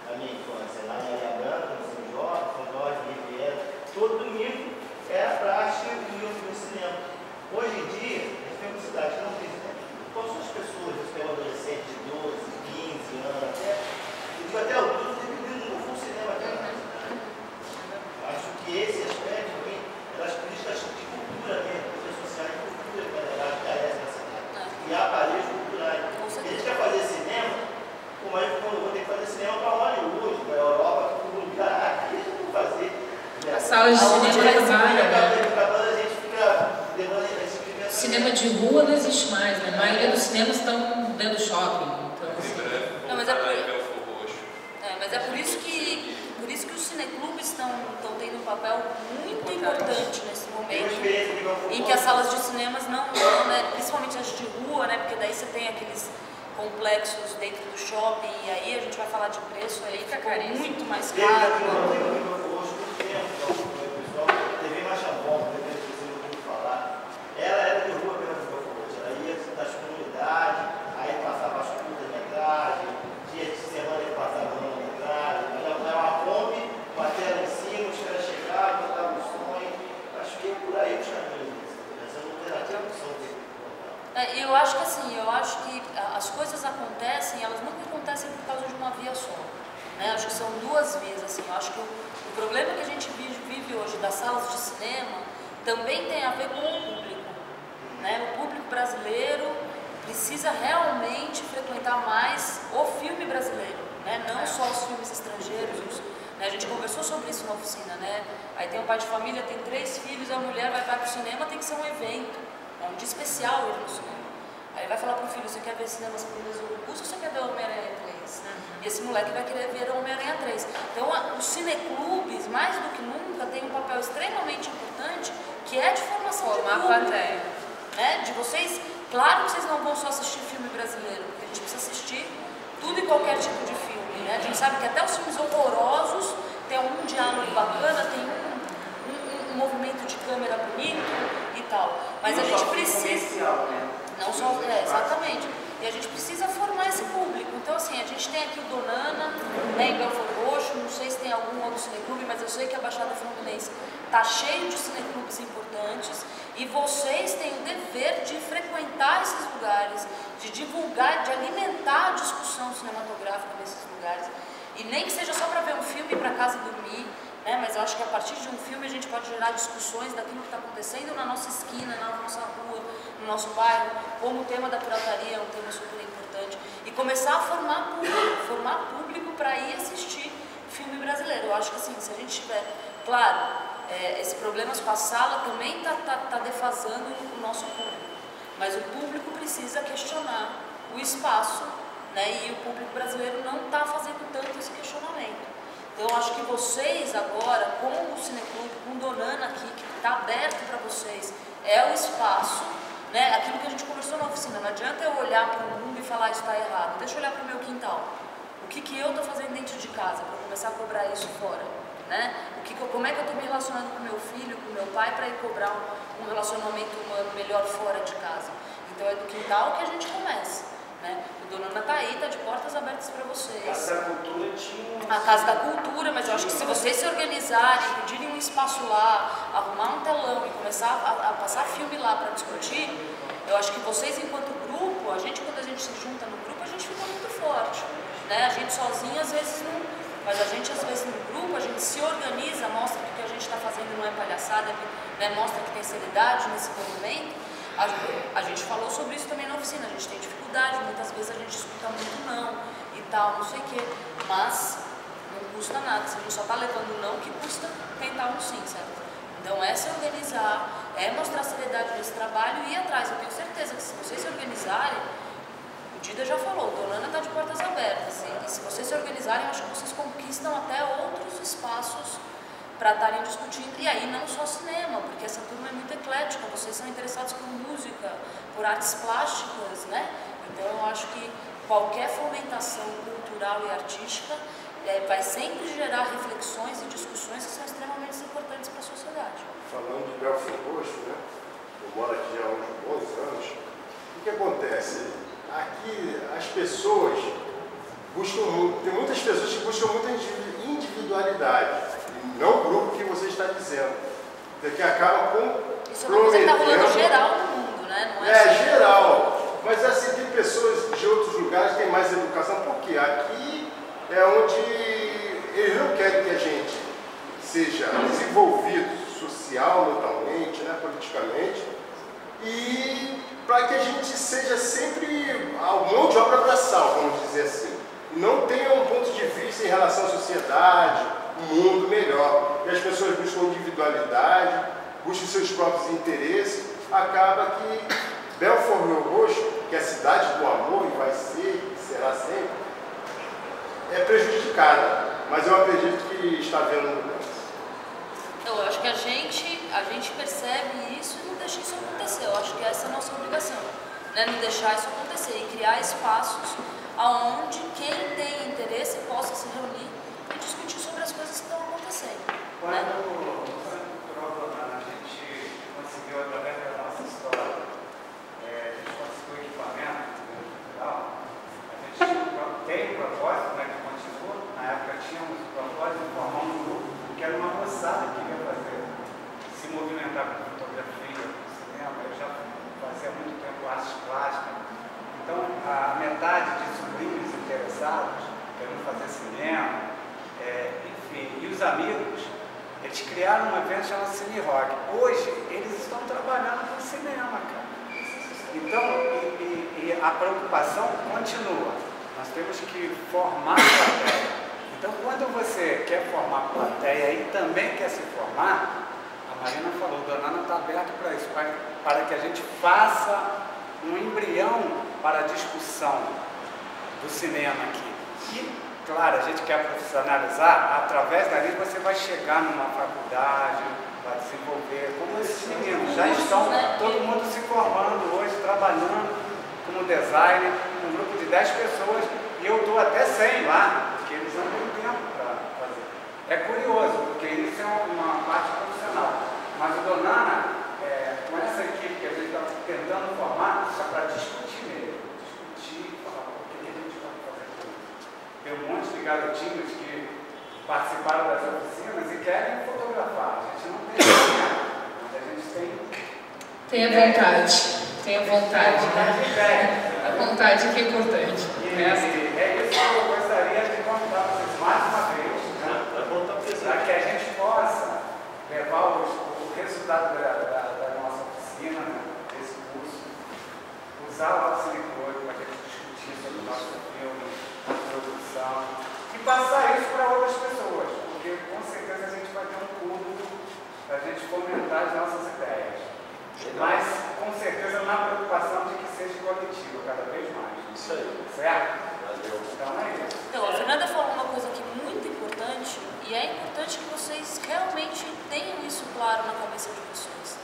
na minha infância, lá em Areia Branca, no São Jorge, São Jorge, Riviera, todo domingo era praxe e ia ao cinema. Hoje em dia, a gente tem uma cidade que não tem cinema. Quais são as pessoas que têm adolescentes de 12, 15 anos, até adultos, não vão ao cinema até mais. Acho que esse aspecto, das políticas de cultura mesmo, políticas sociais de cultura, que elas carecem na cidade. E aparelhos culturais. A gente quer fazer cinema, como aí quando eu vou ter que fazer cinema para Hollywood, para a Europa, para todo lugar, aqui a gente não vai fazer. A sala de cinema cinema de rua não existe mais, né? A maioria dos cinemas estão dentro do shopping. Então, assim. Não, mas é por isso que os cineclubes estão tendo um papel muito importante nesse momento, em que as salas de cinemas não, né, principalmente as de rua, né? Porque daí você tem aqueles complexos dentro do shopping e aí a gente vai falar de preço, aí fica muito mais caro. Ela era de rua pela ela ia das comunidades, aí passava as putas na metragem, dia de semana ele passava na metragem, era uma Kombi, uma tela em cima, os caras chegavam, botavam o som, acho que é por aí os caminhos, essa não tem a tradução dele. Eu acho que assim, as coisas acontecem, elas nunca acontecem por causa de uma via só, né? Acho que são 2 vias, assim, eu acho que o problema que a gente vive hoje das salas de cinema também tem a ver com o público. Né? O público brasileiro precisa realmente frequentar mais o filme brasileiro, né? Não só os filmes estrangeiros, A gente conversou sobre isso na oficina, né? Aí tem um pai de família, tem 3 filhos, a mulher vai para o cinema, tem que ser um evento, é um dia especial ir no cinema. Aí vai falar pro filho, você quer ver cinemas Primas do Augusto ou você quer ver Homem-Aranha 3? E esse moleque vai querer ver Homem-Aranha 3. Então os cineclubes, mais do que nunca, têm um papel extremamente importante, que é de formação de público. Né? De vocês, claro que vocês não vão só assistir filme brasileiro, porque a gente precisa assistir tudo e qualquer tipo de filme. Né? A gente sabe que até os filmes horrorosos tem um diálogo bacana, tem um movimento de câmera bonito e tal. Mas a gente precisa... Não só... exatamente. E a gente precisa formar esse público. Então, assim, a gente tem aqui o Donana, né, em Belford Roxo, não sei se tem algum outro cineclube, mas eu sei que a Baixada Fluminense está cheio de cineclubes importantes e vocês têm o dever de frequentar esses lugares, de divulgar, de alimentar a discussão cinematográfica nesses lugares. E nem que seja só para ver um filme para casa dormir, né? Mas eu acho que a partir de um filme a gente pode gerar discussões daquilo que está acontecendo na nossa esquina, na nossa rua, no nosso bairro, como o tema da pirataria é um tema super importante, e começar a formar público para ir assistir filme brasileiro. Eu acho que assim, se a gente tiver, claro, esse problemas com a sala também está defasando o nosso público, mas o público precisa questionar o espaço, né? E o público brasileiro não está fazendo tanto esse questionamento. Então, eu acho que vocês agora, com o Cineclube, com o Donana aqui, que está aberto para vocês, é o espaço, né? Aquilo que a gente conversou na oficina, não adianta eu olhar para o mundo e falar isso está errado, deixa eu olhar para o meu quintal. O que eu estou fazendo dentro de casa para começar a cobrar isso fora? Né? Como é que eu estou me relacionando com meu filho, com meu pai, para ir cobrar um relacionamento humano melhor fora de casa? Então, é do quintal que a gente começa. Né? O Donana está aí, está de portas abertas para vocês. A Casa da Cultura tinha... A Casa da Cultura, mas eu acho que se vocês se organizarem, pedirem um espaço lá, arrumar um telão e começar a passar filme lá para discutir, eu acho que vocês, enquanto grupo, quando a gente se junta no grupo, a gente fica muito forte. Né? A gente sozinho, às vezes, não... Mas a gente, às vezes, no grupo, a gente se organiza, mostra que o que a gente está fazendo não é palhaçada, né? Mostra que tem seriedade nesse movimento. A gente falou sobre isso também na oficina, a gente tem dificuldade, muitas vezes a gente escuta muito não e tal, não sei o quê, mas não custa nada, se a gente só está levando não, que custa tentar um sim, certo? Então é se organizar, é mostrar seriedade nesse trabalho e ir atrás. Eu tenho certeza que se vocês se organizarem, o Dida já falou, o Donana está de portas abertas, e se vocês se organizarem, eu acho que vocês conquistam até outros espaços para estarem discutindo, e aí não só cinema, porque essa turma é muito eclética, vocês são interessados por música, por artes plásticas, né? Então eu acho que qualquer fomentação cultural e artística vai sempre gerar reflexões e discussões que são extremamente importantes para a sociedade. Falando de Belford Roxo, né? Eu moro aqui há uns bons anos. O que acontece? Aqui as pessoas buscam muito, tem muitas pessoas que buscam muita individualidade. Não o grupo que você está dizendo, que acaba com... Isso é uma coisa que está rolando geral no mundo, né? Não é geral, mas assim, tem pessoas de outros lugares que têm mais educação, porque aqui é onde eles não querem que a gente seja desenvolvido social, mentalmente, né, politicamente, e para que a gente seja sempre a mão de obra braçal, vamos dizer assim, e não tenha um ponto de vista em relação à sociedade, um mundo melhor. E as pessoas buscam individualidade, buscam seus próprios interesses, acaba que Belford Roxo, que é a cidade do amor e vai ser, será sempre, é prejudicada. Mas eu acredito que está havendo mudança. Então, eu acho que a gente percebe isso e não deixa isso acontecer. Eu acho que essa é a nossa obrigação, né? Não deixar isso acontecer e criar espaços onde quem tem interesse possa se reunir e discutir sobre as coisas que estão acontecendo. Quando a gente conseguiu, através da nossa história, a gente conseguiu equipamento cultural, a gente tem um propósito, né, que continua. Na época tínhamos o propósito de formar um grupo que era uma moçada que ia fazer, se movimentar com fotografia, com cinema. Eu já fazia muito tempo artes plásticas. Então, a metade de sobrinhos interessados, querendo fazer cinema, enfim, e os amigos, eles criaram um evento chamado Cine Rock. Hoje, eles estão trabalhando com cinema, cara. Então, e a preocupação continua. Nós temos que formar a plateia. Então, quando você quer formar plateia e também quer se formar, a Marina falou, o Donana está aberto para isso, para que a gente faça um embrião para a discussão do cinema aqui. E, claro, a gente quer profissionalizar, através dali você vai chegar numa faculdade, vai desenvolver, como esses meninos já estão, todo mundo se formando hoje, trabalhando como designer, um grupo de 10 pessoas, e eu dou até 100 lá, porque eles não têm tempo para fazer. É curioso, porque isso é uma parte profissional, mas o Donana, com essa equipe que a gente está tentando formar, isso é para discutir mesmo, discutir, falar o que a gente vai fazer com isso. Tem um monte de garotinhos que participaram das oficinas e querem fotografar. A gente não tem nada, mas a gente tem... Tenha vontade, tenha vontade. A vontade que é importante. E é isso que eu gostaria de contar para vocês mais uma vez, para que a gente possa levar o resultado da nossa oficina, desse curso, usar o Auxiliador para a gente discutir sobre o nosso filme, a produção, e passar isso para outras pessoas, porque com certeza a gente vai ter um público para a gente fomentar as nossas ideias. Mas com certeza na preocupação de que seja coletivo cada vez mais. Isso aí. Certo? Valeu. Então é isso. Então, a Fernanda falou uma coisa aqui muito importante, e é importante que vocês realmente tenham isso claro na cabeça de vocês.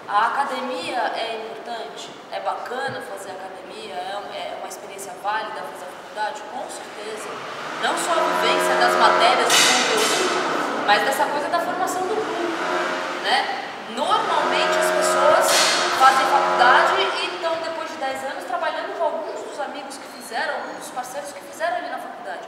A academia é importante, é bacana fazer academia, é uma experiência válida fazer a faculdade, com certeza. Não só a vivência das matérias, do conteúdo, mas dessa coisa da formação do grupo, né? Normalmente as pessoas fazem faculdade e estão, depois de 10 anos, trabalhando com alguns dos amigos que fizeram, alguns dos parceiros que fizeram ali na faculdade.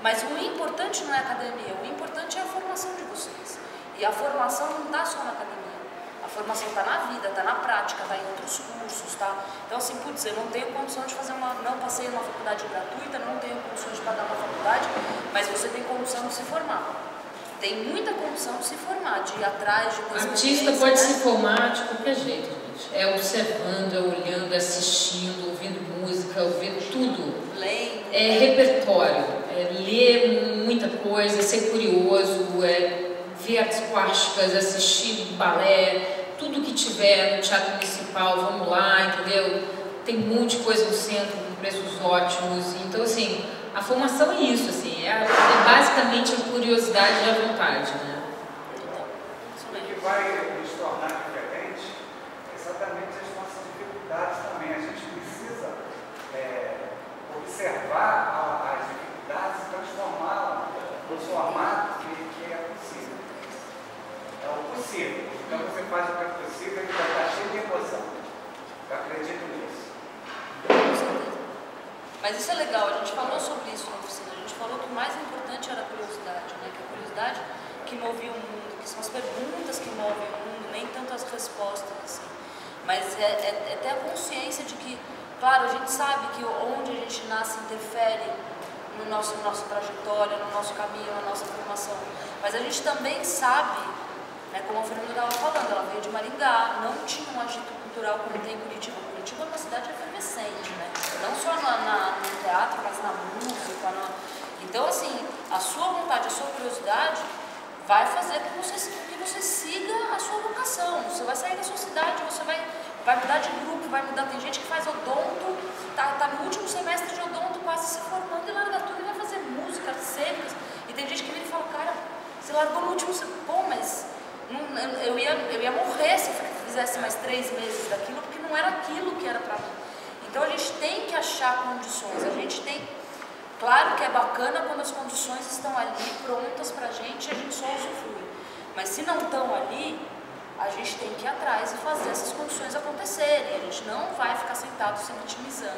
Mas o importante não é a academia, o importante é a formação de vocês. E a formação não está só na academia. A formação está na vida, está na prática, está em outros cursos, tá? Então assim, putz, eu não tenho condição de fazer não passei numa faculdade gratuita, não tenho condição de pagar uma faculdade, mas você tem condição de se formar. Tem muita condição de se formar, de ir atrás, de ter Artista pode se formar de qualquer jeito, gente. É observando, é olhando, é assistindo, ouvindo música, ouvindo tudo. Lendo. É repertório, é ler muita coisa, ser curioso, é ver artes plásticas, assistir balé, tudo que tiver no Teatro Municipal, vamos lá, entendeu? Tem um monte de coisa no centro, com preços ótimos. Então, assim, a formação é isso, assim, é basicamente a curiosidade e a vontade, né? O que vai nos tornar diferentes é exatamente as nossas dificuldades também. A gente precisa observar as dificuldades e transformá-las no formato que é possível. É o possível. Então você faz o que é possível e vai estar cheio de emoção. Eu acredito nisso. Mas isso é legal, a gente falou sobre isso na oficina, a gente falou que o mais importante era a curiosidade, né? Que a curiosidade que movia o mundo, que são as perguntas que movem o mundo, nem tanto as respostas, assim. Mas é ter a consciência de que, claro, a gente sabe que onde a gente nasce interfere no nossa trajetória, no nosso caminho, na nossa formação. Mas a gente também sabe, né, como a Fernanda estava falando, ela veio de Maringá, não tinha um agito cultural como tem em Curitiba. Curitiba é uma cidade efervescente, né? Não só no teatro, mas na música. Então, assim, a sua vontade, a sua curiosidade vai fazer com que você siga a sua vocação. Você vai sair da sua cidade, você vai mudar de grupo, vai mudar. Tem gente que faz odonto, tá no último semestre de odonto, quase se formando e larga tudo e vai fazer música, artes cênicas. E tem gente que vira e fala, cara, você largou no último semestre, pô, mas eu ia morrer se eu fizesse mais 3 meses daquilo, porque não era aquilo que era pra mim. Então a gente tem que achar condições, a gente tem, claro que é bacana quando as condições estão ali prontas pra gente e a gente só usufrui, mas se não estão ali, a gente tem que ir atrás e fazer essas condições acontecerem, a gente não vai ficar sentado se vitimizando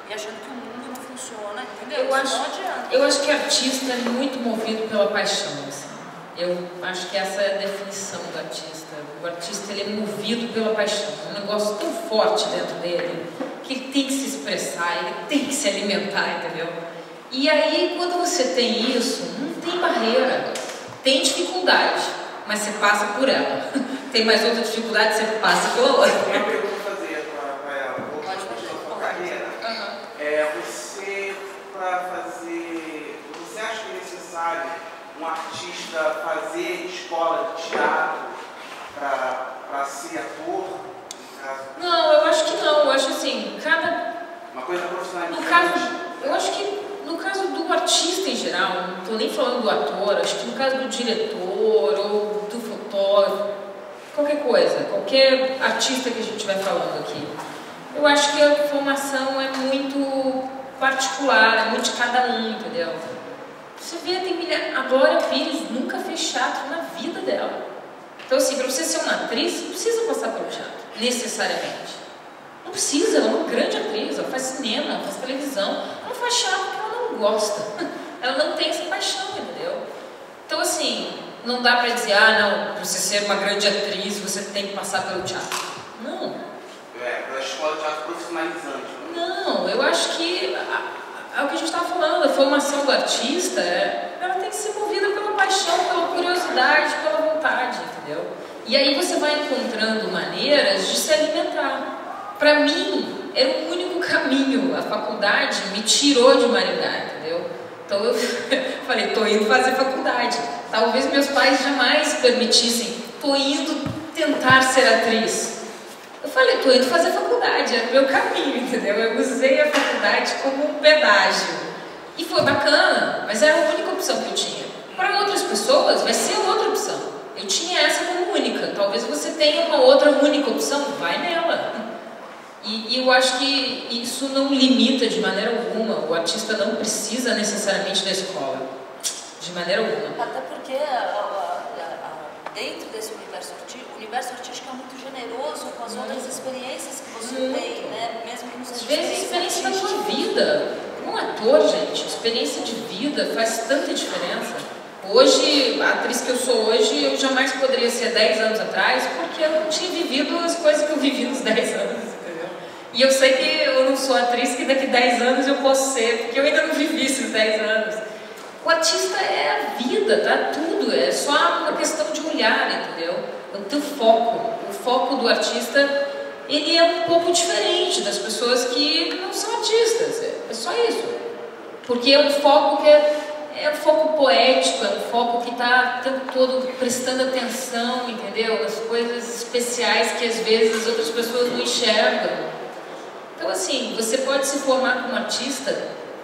e achando que o mundo não funciona, entendeu? Não adianta. Eu acho que artista é muito movido pela paixão, assim. Eu acho que essa é a definição do artista. O artista ele é movido pela paixão, é um negócio tão forte dentro dele que ele tem que se expressar, ele tem que se alimentar, entendeu? E aí, quando você tem isso, não tem barreira, tem dificuldade, mas você passa por ela. Tem mais outra dificuldade, você passa pela outra. Uma pergunta a fazer para ela, a sua carreira. Você, para fazer, você acha que é necessário um artista fazer escola de teatro para ser ator? Não, eu acho que não. Eu acho assim, uma coisa profissional. Eu acho que no caso do artista em geral, não estou nem falando do ator, acho que no caso do diretor ou do fotógrafo, qualquer coisa, qualquer artista que a gente estiver falando aqui, eu acho que a formação é muito particular, é muito de cada um, entendeu? Você vê, a Glória Pires nunca fez teatro na vida dela. Então assim, para você ser uma atriz, não precisa passar pelo teatro, necessariamente. Não precisa, ela é uma grande atriz, ela faz cinema, ela faz televisão, ela não faz teatro porque ela não gosta. Ela não tem essa paixão, entendeu? Então assim, não dá para dizer, não, para você ser uma grande atriz, você tem que passar pelo teatro. Não. Pela escola de teatro profissionalizante. Não, eu acho que é o que a gente estava falando, a formação do artista, ela tem que ser movida pela paixão, pela curiosidade, pela vontade, entendeu? E aí você vai encontrando maneiras de se alimentar. Para mim, era o único caminho. A faculdade me tirou de Maringá, entendeu? Então eu falei, tô indo fazer faculdade. Talvez meus pais jamais permitissem, tô indo tentar ser atriz. Eu falei, tô indo fazer faculdade, era o meu caminho, entendeu? Eu usei a faculdade como um pedágio. E foi bacana, mas era a única opção que eu tinha. Para outras pessoas, vai ser outra opção. Eu tinha essa como única. Talvez você tenha uma outra única opção, vai nela. E eu acho que isso não limita de maneira alguma. O artista não precisa necessariamente da escola, de maneira alguma. Até porque dentro desse universo artístico é muito generoso com as outras experiências que você tem, né? Mesmo que não seja às vezes experiência da sua vida. Um ator, gente, experiência de vida faz tanta diferença. Hoje, a atriz que eu sou hoje, eu jamais poderia ser 10 anos atrás, porque eu não tinha vivido as coisas que eu vivi nos 10 anos. E eu sei que eu não sou atriz que daqui 10 anos eu posso ser, porque eu ainda não vivi esses 10 anos. O artista é a vida, tá? Tudo, é só uma questão de olhar, entendeu? O teu foco. O foco do artista, ele é um pouco diferente das pessoas que não são artistas, é só isso. Porque é um foco que é um foco poético, é um foco que está o tempo todo prestando atenção, entendeu? Nas coisas especiais que às vezes as outras pessoas não enxergam. Então assim, você pode se formar como artista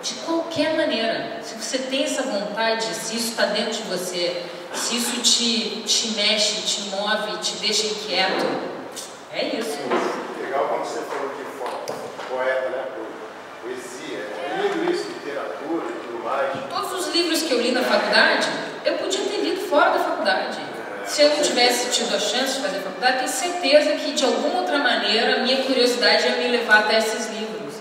de qualquer maneira. Se você tem essa vontade, se isso está dentro de você, se isso te mexe, te move, te deixa inquieto, é isso. Legal como você falou de poeta, né? Poesia. É lindo isso, literatura e tudo mais. Todos os livros que eu li na faculdade, eu podia ter lido fora da faculdade. Se eu não tivesse tido a chance de fazer faculdade, tenho certeza que de alguma outra maneira a minha curiosidade ia me levar até esses livros.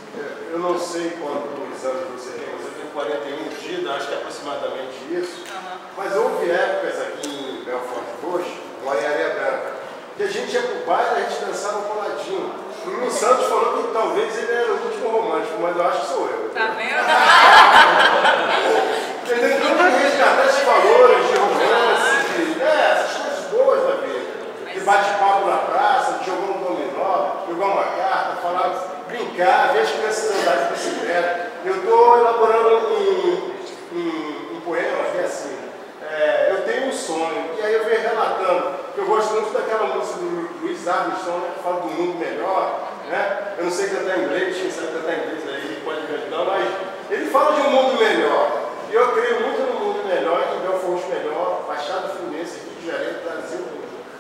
Eu não sei quantos anos você tem, mas eu tenho 41 dias, acho que é aproximadamente isso. Mas houve épocas aqui em Belfort Roxo, lá em Areia Branca, que a gente ia pro baile e a gente dançava coladinho. O Lulu Santos falou que talvez ele era o último romântico, mas eu acho que sou eu. Tá vendo? Porque tem que resgatar esses valores de romance, essas coisas boas da vida. De bate-papo na praça, de jogar um dominó, jogar uma carta, falar, brincar, ver as crianças andarem de bicicleta. Eu estou elaborando um poema que é assim. Eu tenho um sonho, e aí eu venho relatando, que eu gosto muito daquela música do Luiz Armstrong, né, que fala do mundo melhor, né? Eu não sei cantar inglês, quem sabe cantar inglês aí, ele pode me ajudar, mas ele fala de um mundo melhor. E eu creio muito no mundo melhor, em Belfort melhor, Baixada Fluminense, Rio de Janeiro, Brasil,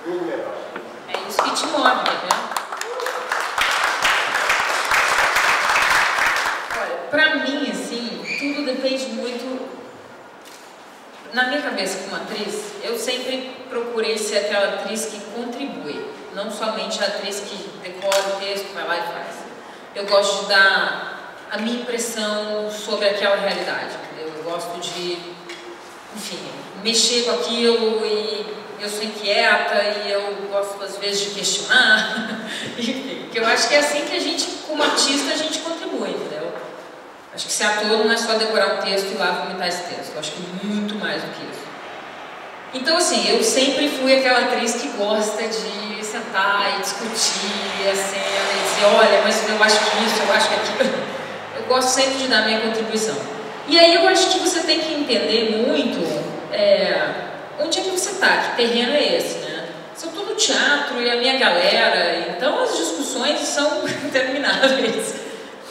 mundo melhor. É isso que te move, né? Olha, pra mim, assim, tudo depende muito. Na minha cabeça, como atriz, eu sempre procurei ser aquela atriz que contribui, não somente a atriz que decora o texto, vai lá e faz. Eu gosto de dar a minha impressão sobre aquela realidade, entendeu? Eu gosto de, enfim, mexer com aquilo e eu sou inquieta e eu gosto às vezes de questionar, enfim, que eu acho que é assim que a gente, como artista, a gente contribui, entendeu? Acho que ser ator não é só decorar um texto e ir lá vomitar esse texto. Eu acho que é muito mais do que isso. Então, assim, eu sempre fui aquela atriz que gosta de sentar e discutir a cena e dizer, olha, mas eu acho que isso, eu acho que aquilo. Eu gosto sempre de dar a minha contribuição. E aí eu acho que você tem que entender muito onde é que você está? Que terreno é esse, né? Se eu estou no teatro e a minha galera, então as discussões são intermináveis.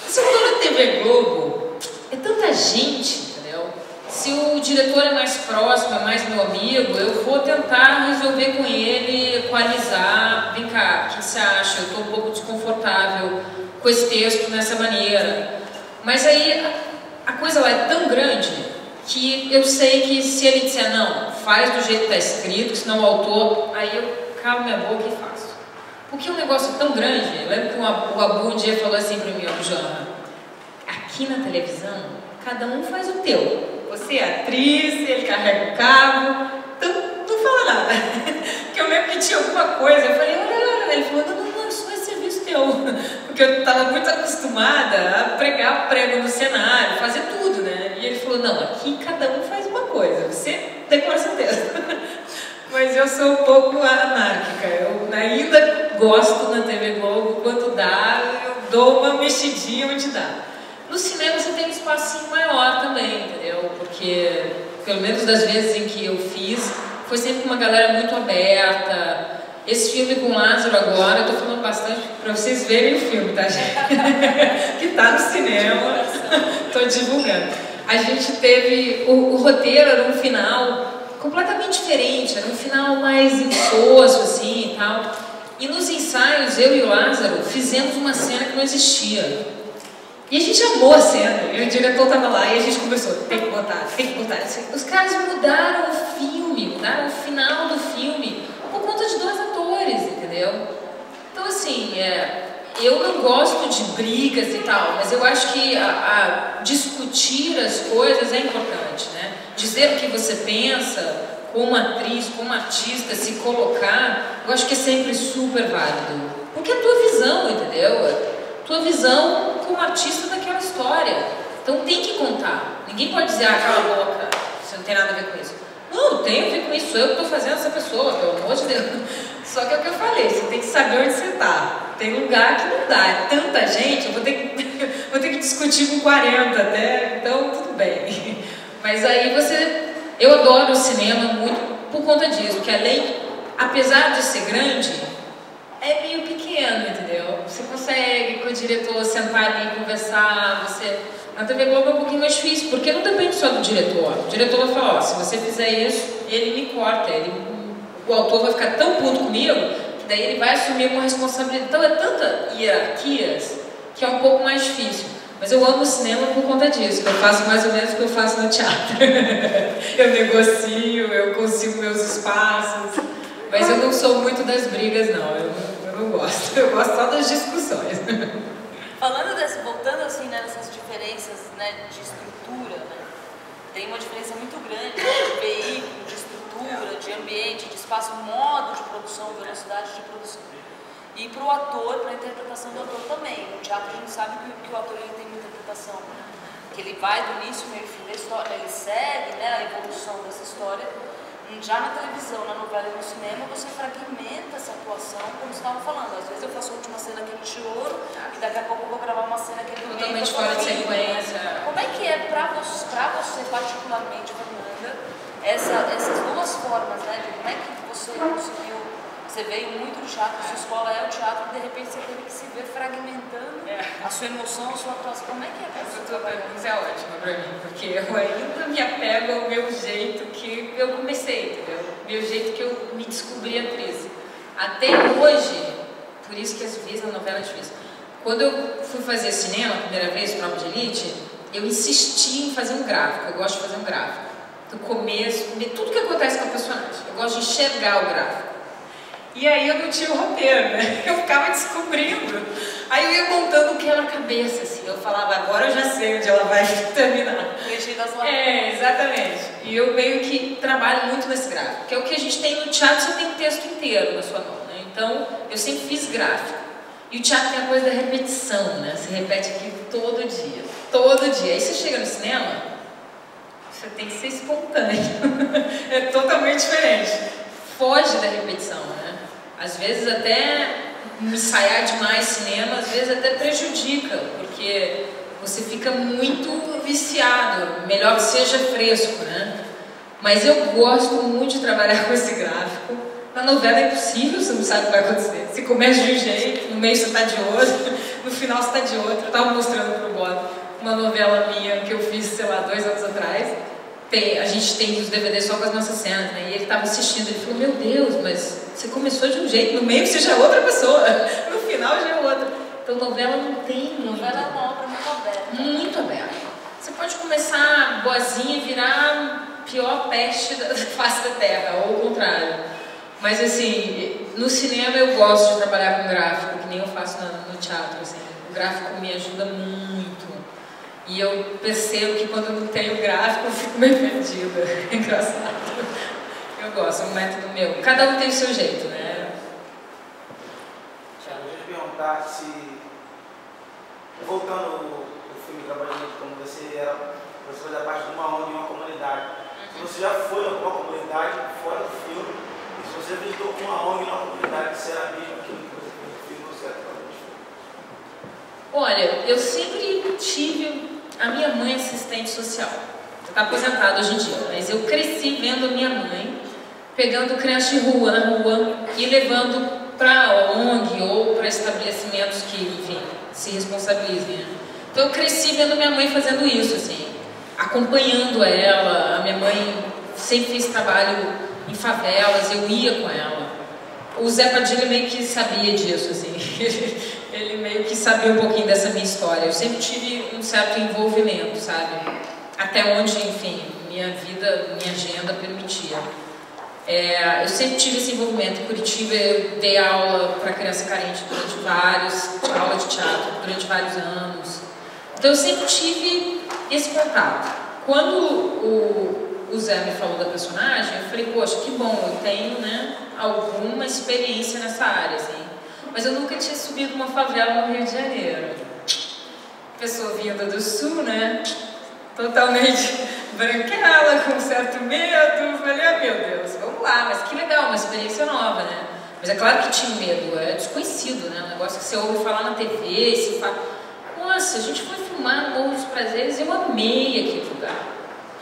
Se eu estou na TV Globo, é tanta gente, entendeu? Se o diretor é mais próximo, é mais meu amigo, eu vou tentar resolver com ele, equalizar. Vem cá, o que você acha? Eu estou um pouco desconfortável com esse texto nessa maneira. Mas aí a coisa lá é tão grande que eu sei que se ele disser não, faz do jeito que está escrito, senão o autor, aí eu calo minha boca e faço. Porque o negócio é tão grande. Eu lembro que o Abu um dia falou assim para mim, ó, Joana, aqui na televisão, cada um faz o teu. Você é atriz, ele carrega o cabo, então não fala nada. Porque eu lembro que tinha alguma coisa, eu falei, olha, ele falou, não, isso não é serviço teu. Porque eu estava muito acostumada a pregar prego no cenário, fazer tudo, né? E ele falou, não, aqui cada um faz uma coisa, você decora seu texto. Mas eu sou um pouco anárquica, eu ainda gosto na TV Globo, quando dá, eu dou uma mexidinha onde dá. No cinema você tem um espacinho maior também, entendeu? Porque, pelo menos das vezes em que eu fiz, foi sempre uma galera muito aberta. Esse filme com o Lázaro agora, eu tô falando bastante para vocês verem o filme, tá, gente? Que tá no cinema, tô divulgando. A gente teve, o roteiro era um final completamente diferente, era um final mais insosso, assim, e tal. E nos ensaios, eu e o Lázaro fizemos uma cena que não existia. E a gente amou a cena, e o diretor estava lá, e a gente começou, tem que botar. Os caras mudaram o filme, mudaram o final do filme, por conta de 2 atores, entendeu? Então, assim, eu não gosto de brigas e tal, mas eu acho que discutir as coisas é importante, né? Dizer o que você pensa, como atriz, como artista, se colocar, eu acho que é sempre super válido. Porque é a tua visão, entendeu? Tua visão como artista daquela história. Então tem que contar. Ninguém pode dizer, cala a boca, você não tem nada a ver com isso. Não, tem a ver com isso, eu que estou fazendo essa pessoa, pelo amor de Deus. Só que é o que eu falei, você tem que saber onde você está. Tem lugar que não dá, é tanta gente, eu vou ter que discutir com 40 até, então tudo bem. Mas aí eu adoro o cinema muito por conta disso, porque além, apesar de ser grande, é meio pequeno, entendeu? Você consegue com o diretor sentar ali e conversar, Na TV Globo é um pouquinho mais difícil, porque não depende só do diretor. O diretor vai falar, ó, se você fizer isso, ele me corta, o autor vai ficar tão puto comigo, que daí ele vai assumir uma responsabilidade. Então é tanta hierarquias que é um pouco mais difícil. Mas eu amo o cinema por conta disso, que eu faço mais ou menos o que eu faço no teatro. Eu negocio, eu consigo meus espaços, mas eu não sou muito das brigas, não. Eu não gosto. Eu gosto só das discussões. Voltando assim, né, nessas diferenças, né, de estrutura, né, tem uma diferença muito grande, né, de veículo, de estrutura, de ambiente, de espaço, modo de produção, velocidade de produção. E para o ator, para a interpretação do ator também. No teatro a gente sabe que o ator ele tem uma interpretação, que ele vai do início, meio e fim da história, ele segue, né, a evolução dessa história. Já na televisão, na novela e no cinema, você fragmenta essa atuação, como você estava falando. Às vezes eu faço a última cena aqui no Choro e daqui a pouco eu vou gravar uma cena aqui no meio. Totalmente fora de sequência. Como é que é para você particularmente, Fernanda, essas duas formas, né? De como é que você conseguiu, você veio muito do teatro, sua escola é o teatro, e de repente você teve que se ver fragmentando a sua emoção, a sua atuação. Como é que é para você? Isso é ótimo para mim, porque eu ainda me apego ao meu jeito que eu comecei, entendeu? Meu jeito que eu me descobri atriz. Até hoje, por isso que às vezes na novela é difícil. Quando eu fui fazer cinema, a primeira vez, Tropa de Elite, eu insisti em fazer um gráfico. Eu gosto de fazer um gráfico. Do começo, tudo que acontece com a personagem. Eu gosto de enxergar o gráfico. E aí eu não tinha o roteiro, né? Eu ficava descobrindo. Aí eu ia montando o que era na cabeça, assim. Eu falava, agora eu já sei onde ela vai terminar. Exatamente. E eu meio que trabalho muito nesse gráfico, que é o que a gente tem no teatro, você tem o texto inteiro na sua mão, né? Então, eu sempre fiz gráfico. E o teatro tem a coisa da repetição, né? Você repete aquilo todo dia. Todo dia. Aí você chega no cinema, você tem que ser espontâneo. É totalmente diferente. Foge da repetição, né? Às vezes até ensaiar demais cinema, às vezes até prejudica, porque você fica muito viciado, melhor que seja fresco, né? Mas eu gosto muito de trabalhar com esse gráfico. Na novela é impossível, você não sabe o que vai acontecer. Você começa de um jeito, no meio você está de outro, no final você está de outro. Eu estava mostrando para o Bob uma novela minha que eu fiz, sei lá, 2 anos atrás. A gente tem os DVDs só com as nossas cenas, né? E ele estava assistindo, ele falou, meu Deus, mas você começou de um jeito, no meio você já é outra pessoa, no final já é outra. Então novela não tem... Novela é uma obra muito aberta. Muito aberta. Você pode começar boazinha e virar a pior peste da face da terra, ou o contrário. Mas assim, no cinema eu gosto de trabalhar com gráfico, que nem eu faço no teatro, assim. O gráfico me ajuda muito. E eu percebo que quando eu não tenho gráfico, eu fico meio perdida. É engraçado. Eu gosto, é um método meu. Cada um tem o seu jeito, né? Deixa eu te perguntar se, voltando ao filme Trabalhando como você fazia parte de uma ONG em uma comunidade. Se você já foi a uma comunidade fora do filme, e se você visitou uma ONG em uma comunidade, se era mesmo aquilo que você fez no filme, você era Olha, eu sempre tive a minha mãe assistente social. Está aposentada hoje em dia, mas eu cresci vendo a minha mãe pegando crianças de rua, na rua, e levando para ONG ou para estabelecimentos que, enfim, se responsabilizem. Né? Então eu cresci vendo minha mãe fazendo isso, assim, acompanhando ela. A minha mãe sempre fez trabalho em favelas, eu ia com ela. O Zé Padilha meio que sabia disso, assim. Ele meio que sabia um pouquinho dessa minha história. Eu sempre tive um certo envolvimento, sabe? Até onde, enfim, minha vida, minha agenda permitia. Eu sempre tive esse envolvimento. Em Curitiba eu dei aula para criança carente aula de teatro durante vários anos. Então eu sempre tive esse contato. Quando o Zé me falou da personagem, eu falei, poxa, que bom, eu tenho, né, alguma experiência nessa área, assim. Mas eu nunca tinha subido uma favela no Rio de Janeiro. Pessoa vinda do Sul, né? Totalmente branquela, com certo medo. Falei, ah, meu Deus, vamos lá, mas que legal, uma experiência nova, né? Mas é claro que tinha medo, é desconhecido, né? Um negócio que você ouve falar na TV, se fala... Nossa, a gente foi filmar no Morro dos Prazeres e eu amei aquele lugar.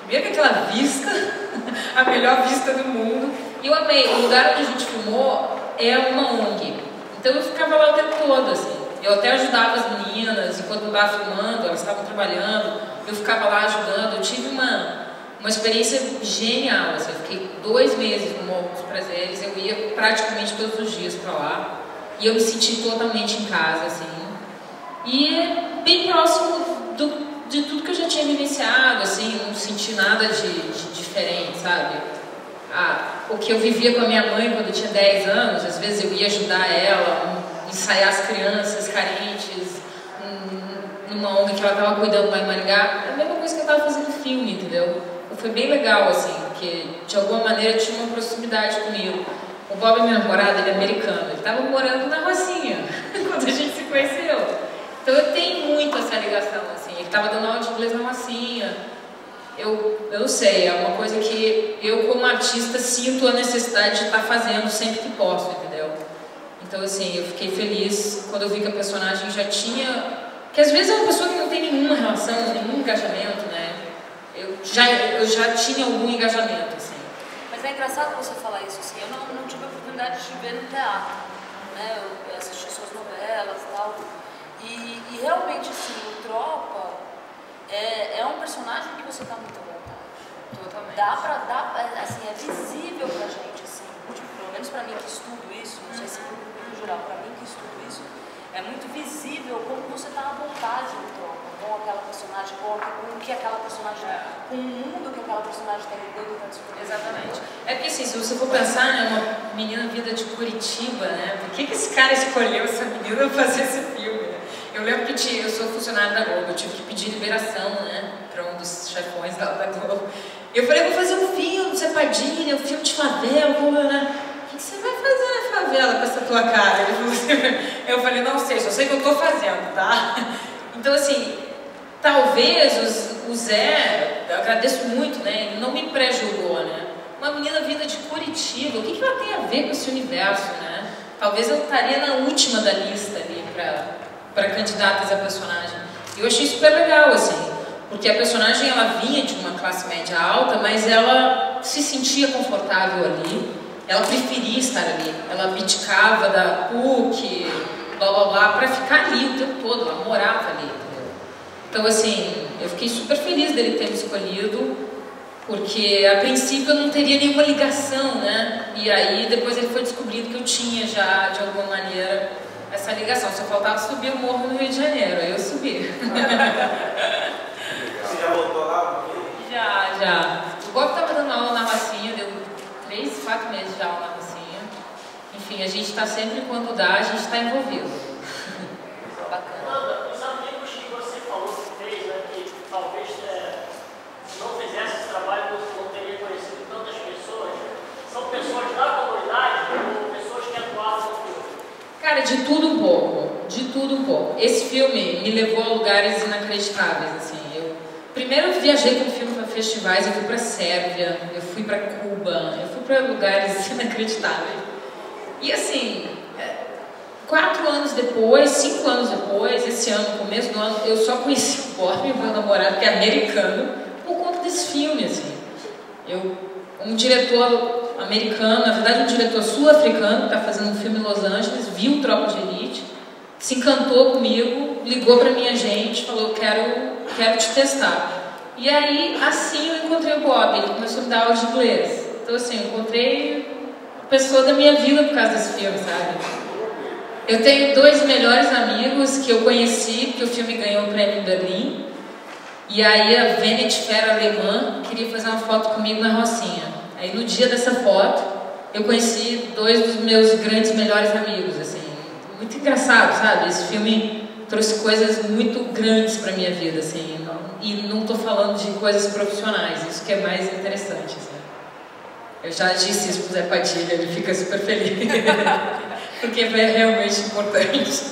Primeiro que aquela vista, a melhor vista do mundo, e eu amei. O lugar onde a gente filmou é uma ONG. Então eu ficava lá o tempo todo, assim. Eu até ajudava as meninas, enquanto eu estava filmando, elas estavam trabalhando, eu ficava lá ajudando. Eu tive uma experiência genial, assim. Eu fiquei 2 meses no Morro dos Prazeres, eu ia praticamente todos os dias para lá. E eu me senti totalmente em casa, assim. E bem próximo de tudo que eu já tinha vivenciado, assim, não senti nada de diferente, sabe? O que eu vivia com a minha mãe quando eu tinha 10 anos, às vezes eu ia ajudar ela, ensaiar as crianças carentes, numa ONG que ela estava cuidando lá em Maringá, é a mesma coisa que eu estava fazendo no filme, entendeu? Então foi bem legal, assim, porque de alguma maneira tinha uma proximidade comigo. O Bob, meu namorado, ele é americano, ele estava morando na Rocinha, quando a gente se conheceu. Então eu tenho muito essa ligação, assim, ele estava dando aula de inglês na Rocinha. Eu não sei, é uma coisa que eu como artista sinto a necessidade de estar fazendo sempre que posso, entendeu? Então assim, eu fiquei feliz quando eu vi que a personagem já tinha... Que às vezes é uma pessoa que não tem nenhuma relação, nenhum engajamento, né? Eu já tinha algum engajamento, assim. Mas é engraçado você falar isso, assim, eu não tive a oportunidade de ver no teatro, né? Eu assisti suas novelas e tal. E realmente, assim, o Tropa é um personagem que você está muito à vontade. Totalmente. Assim, é visível pra gente, assim, tipo, pelo menos pra mim que estudo isso, não sei se no geral, pra mim que estudo isso, é muito visível como você está à vontade no Tropa, com aquela personagem, com o que aquela personagem, com o mundo que aquela personagem está lidando e está discutindo. Exatamente. É porque assim, se você for pensar, né, uma menina vinda de Curitiba, né, por que esse cara escolheu essa menina para fazer esse filme, né? Eu lembro que eu sou funcionária da Globo, eu tive que pedir liberação, né, para um dos chefões da Globo. Eu falei, vou fazer um filme, Zé Padilha, um filme de favela, né? O que você vai fazer na favela com essa tua cara? Eu falei, não sei, só sei que eu tô fazendo, tá? Então assim, talvez o Zé, eu agradeço muito, né, ele não me pré-julgou, né? Uma menina vinda de Curitiba, o que ela tem a ver com esse universo, né? Talvez eu estaria na última da lista ali para candidatas a personagem. Eu achei super legal, assim, porque a personagem ela vinha de uma classe média alta, mas ela se sentia confortável ali, ela preferia estar ali, ela abdicava da PUC, blá blá blá, para ficar ali o tempo todo, ela morava ali, entendeu? Então assim, eu fiquei super feliz dele ter me escolhido, porque a princípio eu não teria nenhuma ligação, né? E aí depois ele foi descobrindo que eu tinha já, de alguma maneira, essa ligação. Só faltava subir o morro no Rio de Janeiro, aí eu subi. Você já voltou lá? Já. O Bob estava dando aula na Rocinha, deu 3, 4 meses de aula na Rocinha. Enfim, a gente está sempre, quando dá, a gente está envolvido. Bacana. Os amigos que você falou que fez, né, que talvez se não fizesse esse trabalho não teria conhecido tantas pessoas, são pessoas da comunidade ou pessoas que atuavam no filme? Cara, de tudo um pouco, de tudo um pouco. Esse filme me levou a lugares inacreditáveis, assim. Primeiro eu viajei com o filme para festivais, eu fui para Sérvia, eu fui para Cuba, eu fui para lugares inacreditáveis. E assim, 4 anos depois, 5 anos depois, esse ano, no começo do ano, eu só conheci o Bob, meu namorado, que é americano, por conta desse filme, assim. Um diretor americano, na verdade um diretor sul-africano, que está fazendo um filme em Los Angeles, viu Tropa de Elite, se encantou comigo, ligou para minha gente, falou, quero te testar. E aí, assim, eu encontrei o Bob, ele começou a me dar aula de inglês. Então, assim, eu encontrei a pessoa da minha vida por causa desse filme, sabe? Eu tenho 2 melhores amigos que eu conheci, porque o filme ganhou o prêmio em Berlim. E aí a Vanity Fair alemã queria fazer uma foto comigo na Rocinha. Aí no dia dessa foto, eu conheci 2 dos meus grandes melhores amigos, assim. Muito engraçado, sabe? Esse filme trouxe coisas muito grandes para minha vida, assim. E não estou falando de coisas profissionais, isso que é mais interessante, assim. Eu já disse isso pro Zé Padilha, ele fica super feliz. Porque é realmente importante.